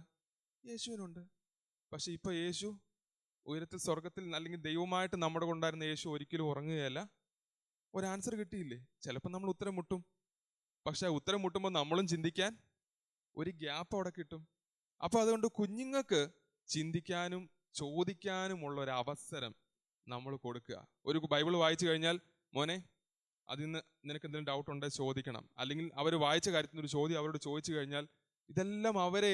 യേശുവിനുണ്ട്. പക്ഷെ ഇപ്പൊ യേശു ഉയരത്തിൽ, സ്വർഗത്തിൽ, അല്ലെങ്കിൽ ദൈവമായിട്ട് നമ്മുടെ കൊണ്ടായിരുന്ന യേശു ഒരിക്കലും ഉറങ്ങുകയല്ല. ഒരു ആൻസർ കിട്ടിയില്ലേ? ചിലപ്പോൾ നമ്മൾ ഉത്തരം മുട്ടും. പക്ഷെ ആ ഉത്തരം മുട്ടുമ്പോൾ നമ്മളും ചിന്തിക്കാൻ ഒരു ഗ്യാപ്പ് അവിടെ കിട്ടും. അപ്പൊ അതുകൊണ്ട് കുഞ്ഞുങ്ങൾക്ക് ചിന്തിക്കാനും ചോദിക്കാനുമുള്ള ഒരു അവസരം നമ്മൾ കൊടുക്കുക. ഒരു ബൈബിൾ വായിച്ചു കഴിഞ്ഞാൽ, മോനെ അതിൽ നിന്ന് നിനക്ക് എന്തെങ്കിലും ഡൗട്ട് ഉണ്ടെങ്കിൽ ചോദിക്കണം. അല്ലെങ്കിൽ അവർ വായിച്ച കാര്യത്തിന് ഒരു ചോദ്യം അവരോട് ചോദിച്ചു കഴിഞ്ഞാൽ ഇതെല്ലാം അവരെ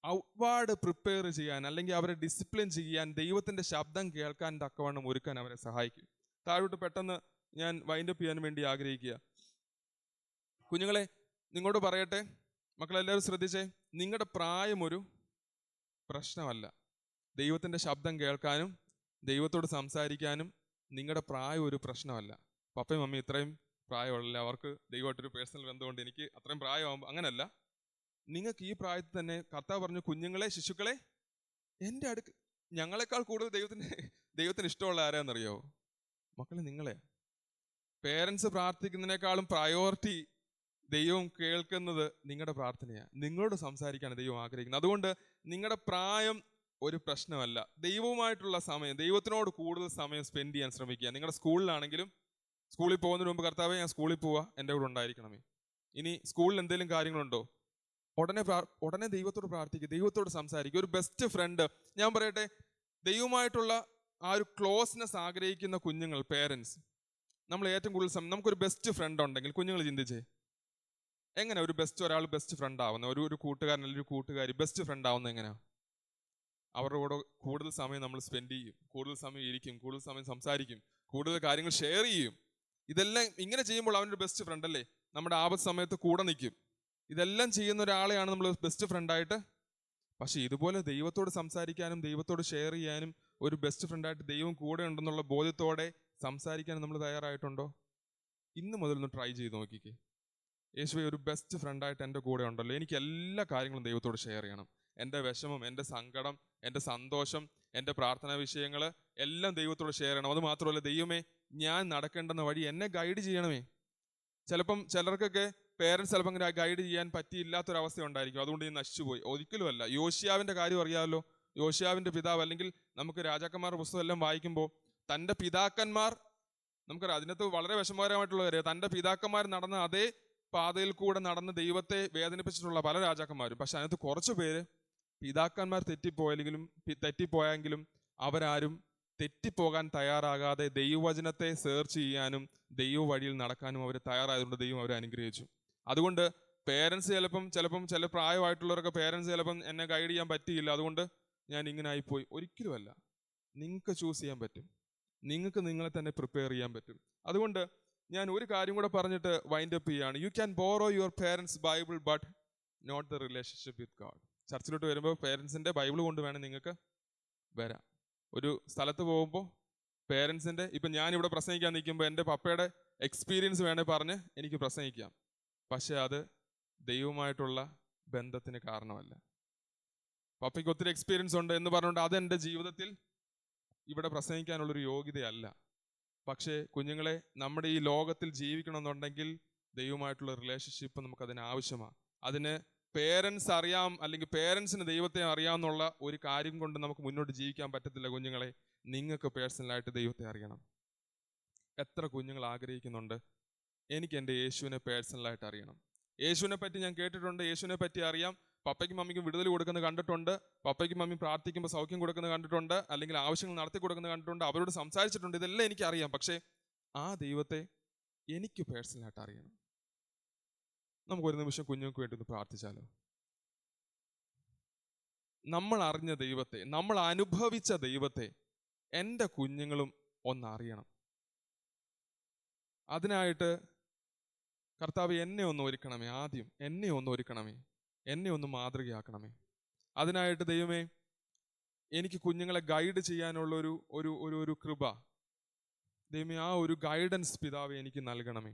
ഔട്ട്വാർഡ് പ്രിപ്പയർ ചെയ്യാൻ, അല്ലെങ്കിൽ അവരെ ഡിസിപ്ലിൻ ചെയ്യാൻ, ദൈവത്തിന്റെ ശബ്ദം കേൾക്കാൻ തക്കവണ്ണം ഒരുക്കാൻ അവരെ സഹായിക്കും. താഴോട്ട് പെട്ടെന്ന് ഞാൻ വൈൻഡപ്പ് ചെയ്യാൻ വേണ്ടി ആഗ്രഹിക്കുക. കുഞ്ഞുങ്ങളെ, നിങ്ങളോട് പറയട്ടെ, മക്കളെല്ലാവരും ശ്രദ്ധിച്ചേ, നിങ്ങളുടെ പ്രായം ഒരു പ്രശ്നമല്ല. ദൈവത്തിന്റെ ശബ്ദം കേൾക്കാനും ദൈവത്തോട് സംസാരിക്കാനും നിങ്ങളുടെ പ്രായം ഒരു പ്രശ്നമല്ല. പപ്പയും മമ്മി ഇത്രയും പ്രായമുള്ള അവർക്ക് ദൈവമായിട്ടൊരു പേഴ്സണൽ ബന്ധമുണ്ട്, എനിക്ക് അത്രയും പ്രായമാകുമ്പോൾ അങ്ങനല്ല. നിങ്ങൾക്ക് ഈ പ്രായത്തിൽ തന്നെ കർത്താവ് പറഞ്ഞു, കുഞ്ഞുങ്ങളെ, ശിശുക്കളെ എൻ്റെ അടുക്ക്. ഞങ്ങളെക്കാൾ കൂടുതൽ ദൈവത്തിന് ഇഷ്ടമുള്ള ആരാന്നറിയാവോ? മക്കളെ, നിങ്ങളെ. പേരൻസ് പ്രാർത്ഥിക്കുന്നതിനേക്കാളും പ്രയോറിറ്റി ദൈവം കേൾക്കുന്നത് നിങ്ങളുടെ പ്രാർത്ഥനയാണ്. നിങ്ങളോട് സംസാരിക്കാണ് ദൈവം ആഗ്രഹിക്കുന്നത്. അതുകൊണ്ട് നിങ്ങളുടെ പ്രായം ഒരു പ്രശ്നമല്ല. ദൈവവുമായിട്ടുള്ള സമയം, ദൈവത്തിനോട് കൂടുതൽ സമയം സ്പെൻഡ് ചെയ്യാൻ ശ്രമിക്കുക. നിങ്ങളുടെ സ്കൂളിലാണെങ്കിലും, സ്കൂളിൽ പോകുന്നതിന് മുമ്പ് കർത്താവേ ഞാൻ സ്കൂളിൽ പോവാ, എൻ്റെ കൂടെ ഉണ്ടായിരിക്കണമേ. ഇനി സ്കൂളിൽ എന്തെങ്കിലും കാര്യങ്ങളുണ്ടോ? ഉടനെ ദൈവത്തോട് പ്രാർത്ഥിക്കുക, ദൈവത്തോട് സംസാരിക്കുക. ഒരു ബെസ്റ്റ് ഫ്രണ്ട്, ഞാൻ പറയട്ടെ, ദൈവമായിട്ടുള്ള ആ ഒരു ക്ലോസ്നെസ് ആഗ്രഹിക്കുന്ന കുഞ്ഞുങ്ങൾ, പേരൻസ്, നമ്മൾ ഏറ്റവും കൂടുതൽ നമുക്കൊരു ബെസ്റ്റ് ഫ്രണ്ട് ഉണ്ടെങ്കിൽ, കുഞ്ഞുങ്ങൾ ചിന്തിച്ചേ, എങ്ങനെ ഒരു ഒരാൾ ബെസ്റ്റ് ഫ്രണ്ട് ആവുന്ന, ഒരു കൂട്ടുകാരൻ അല്ലെങ്കിൽ ഒരു കൂട്ടുകാരി ബെസ്റ്റ് ഫ്രണ്ട് ആവുന്നത് എങ്ങനെയാ? അവരുടെ കൂടെ കൂടുതൽ സമയം നമ്മൾ സ്പെൻഡ് ചെയ്യും, കൂടുതൽ സമയം ഇരിക്കും, കൂടുതൽ സമയം സംസാരിക്കും, കൂടുതൽ കാര്യങ്ങൾ ഷെയർ ചെയ്യും. ഇതെല്ലാം ഇങ്ങനെ ചെയ്യുമ്പോൾ അവനൊരു ബെസ്റ്റ് ഫ്രണ്ട് അല്ലേ? നമ്മുടെ ആപത്ത് സമയത്ത് കൂടെ നിൽക്കും. ഇതെല്ലാം ചെയ്യുന്ന ഒരാളെയാണ് നമ്മൾ ബെസ്റ്റ് ഫ്രണ്ടായിട്ട്. പക്ഷെ ഇതുപോലെ ദൈവത്തോട് സംസാരിക്കാനും ദൈവത്തോട് ഷെയർ ചെയ്യാനും ഒരു ബെസ്റ്റ് ഫ്രണ്ടായിട്ട് ദൈവം കൂടെ ഉണ്ടെന്നുള്ള ബോധ്യത്തോടെ സംസാരിക്കാനും നമ്മൾ തയ്യാറായിട്ടുണ്ടോ? ഇന്ന് മുതൽ ഒന്ന് ട്രൈ ചെയ്ത് നോക്കിക്കേ. യേശുവേ, ഒരു ബെസ്റ്റ് ഫ്രണ്ടായിട്ട് എൻ്റെ കൂടെ ഉണ്ടല്ലോ, എനിക്ക് എല്ലാ കാര്യങ്ങളും ദൈവത്തോട് ഷെയർ ചെയ്യണം. എൻ്റെ വിഷമം, എൻ്റെ സങ്കടം, എൻ്റെ സന്തോഷം, എൻ്റെ പ്രാർത്ഥനാ വിഷയങ്ങൾ എല്ലാം ദൈവത്തോട് ഷെയർ ചെയ്യണം. അത് മാത്രമല്ല, ദൈവമേ, ഞാൻ നടക്കേണ്ടുന്ന വഴി എന്നെ ഗൈഡ് ചെയ്യണമേ. ചിലപ്പം ചിലർക്കൊക്കെ പേരൻസ് ചിലപ്പോൾ അങ്ങനെ ഗൈഡ് ചെയ്യാൻ പറ്റിയില്ലാത്തൊരവസ്ഥ ഉണ്ടായിരിക്കും, അതുകൊണ്ട് ഈ നശിച്ചുപോയി. ഒരിക്കലുമല്ല. യോശിയാവിൻ്റെ കാര്യം അറിയാമല്ലോ. യോശിയാവിൻ്റെ പിതാവ്, അല്ലെങ്കിൽ നമുക്ക് രാജാക്കന്മാരുടെ പുസ്തകം എല്ലാം വായിക്കുമ്പോൾ തൻ്റെ പിതാക്കന്മാർ, നമുക്കറിയാം, അതിനകത്ത് വളരെ വിഷമകരമായിട്ടുള്ള കാര്യം, തൻ്റെ പിതാക്കന്മാർ നടന്ന അതേ പാതയിൽ കൂടെ നടന്ന് ദൈവത്തെ വേദനിപ്പിച്ചിട്ടുള്ള പല രാജാക്കന്മാരും. പക്ഷെ അതിനകത്ത് കുറച്ച് പേര് പിതാക്കന്മാർ തെറ്റിപ്പോയെങ്കിലും അവരാരും തെറ്റിപ്പോകാൻ തയ്യാറാകാതെ ദൈവവചനത്തെ സെർച്ച് ചെയ്യാനും ദൈവ വഴിയിൽ നടക്കാനും അവർ തയ്യാറായതുകൊണ്ട് ദൈവം അവരെ അനുഗ്രഹിച്ചു. അതുകൊണ്ട് പേരൻസ് ചിലപ്പം ചില പ്രായമായിട്ടുള്ളവരൊക്കെ പേരൻസ് ചിലപ്പം എന്നെ ഗൈഡ് ചെയ്യാൻ പറ്റിയില്ല, അതുകൊണ്ട് ഞാൻ ഇങ്ങനെ ആയിപ്പോയി. ഒരിക്കലുമല്ല. നിങ്ങൾക്ക് ചൂസ് ചെയ്യാൻ പറ്റും, നിങ്ങൾക്ക് നിങ്ങളെ തന്നെ പ്രിപ്പയർ ചെയ്യാൻ പറ്റും. അതുകൊണ്ട് ഞാൻ ഒരു കാര്യം കൂടെ പറഞ്ഞിട്ട് വൈൻഡ് അപ്പ് ചെയ്യാണ്. You can borrow your parents Bible but not the relationship with God. ചർച്ചിലോട്ട് വരുമ്പോൾ പേരൻസിൻ്റെ ബൈബിൾ കൊണ്ട് വേണം നിങ്ങൾക്ക് വരാം. ഒരു സ്ഥലത്ത് പോകുമ്പോൾ പേരൻസിൻ്റെ, ഇപ്പം ഞാനിവിടെ പ്രസംഗിക്കാൻ നിൽക്കുമ്പോൾ എൻ്റെ പപ്പയുടെ എക്സ്പീരിയൻസ് വേണേൽ പറഞ്ഞ് എനിക്ക് പ്രസംഗിക്കാം. പക്ഷെ അത് ദൈവമായിട്ടുള്ള ബന്ധത്തിന് കാരണമല്ല. പപ്പയ്ക്ക് ഒത്തിരി എക്സ്പീരിയൻസ് ഉണ്ട് എന്ന് പറഞ്ഞുകൊണ്ട് അതെൻ്റെ ജീവിതത്തിൽ ഇവിടെ പ്രസംഗിക്കാനുള്ളൊരു യോഗ്യതയല്ല. പക്ഷേ കുഞ്ഞുങ്ങളെ, നമ്മുടെ ഈ ലോകത്തിൽ ജീവിക്കണമെന്നുണ്ടെങ്കിൽ ദൈവമായിട്ടുള്ള റിലേഷൻഷിപ്പ് നമുക്കതിന് ആവശ്യമാണ്. അതിന് പേരൻസ് അറിയാം, അല്ലെങ്കിൽ പേരൻസിന് ദൈവത്തെ അറിയാമെന്നുള്ള ഒരു കാര്യം കൊണ്ട് നമുക്ക് മുന്നോട്ട് ജീവിക്കാൻ പറ്റത്തില്ല. കുഞ്ഞുങ്ങളെ, നിങ്ങൾക്ക് പേഴ്സണലായിട്ട് ദൈവത്തെ അറിയണം. എത്ര കുഞ്ഞുങ്ങൾ ആഗ്രഹിക്കുന്നുണ്ട്, എനിക്ക് എൻ്റെ യേശുവിനെ പേഴ്സണലായിട്ട് അറിയണം. യേശുവിനെ പറ്റി ഞാൻ കേട്ടിട്ടുണ്ട്, യേശുവിനെ പറ്റി അറിയാം, പപ്പയ്ക്കും മമ്മിക്കും വിടുതൽ കൊടുക്കുന്നത് കണ്ടിട്ടുണ്ട്, പപ്പയ്ക്കും മമ്മിയും പ്രാർത്ഥിക്കുമ്പോൾ സൗഖ്യം കൊടുക്കുന്നത് കണ്ടിട്ടുണ്ട്, അല്ലെങ്കിൽ ആവശ്യങ്ങൾ നടത്തി കൊടുക്കുന്നത് കണ്ടിട്ടുണ്ട്, അവരോട് സംസാരിച്ചിട്ടുണ്ട്, ഇതെല്ലാം എനിക്കറിയാം. പക്ഷേ ആ ദൈവത്തെ എനിക്ക് പേഴ്സണലായിട്ട് അറിയണം. നമുക്കൊരു നിമിഷം കുഞ്ഞുങ്ങൾക്ക് വേണ്ടി ഒന്ന് പ്രാർത്ഥിച്ചാലോ? നമ്മൾ അറിഞ്ഞ ദൈവത്തെ, നമ്മൾ അനുഭവിച്ച ദൈവത്തെ എൻ്റെ കുഞ്ഞുങ്ങളും ഒന്നറിയണം. അതിനായിട്ട് കർത്താവ് എന്നെ ഒന്ന് ഒരുക്കണമേ. ആദ്യം എന്നെ ഒന്ന് ഒരുക്കണമേ, എന്നെ ഒന്ന് മാതൃകയാക്കണമേ. അതിനായിട്ട് ദൈവമേ, എനിക്ക് കുഞ്ഞുങ്ങളെ ഗൈഡ് ചെയ്യാനുള്ള ഒരു കൃപ ദൈവമേ, ആ ഒരു ഗൈഡൻസ് പിതാവേ എനിക്ക് നൽകണമേ.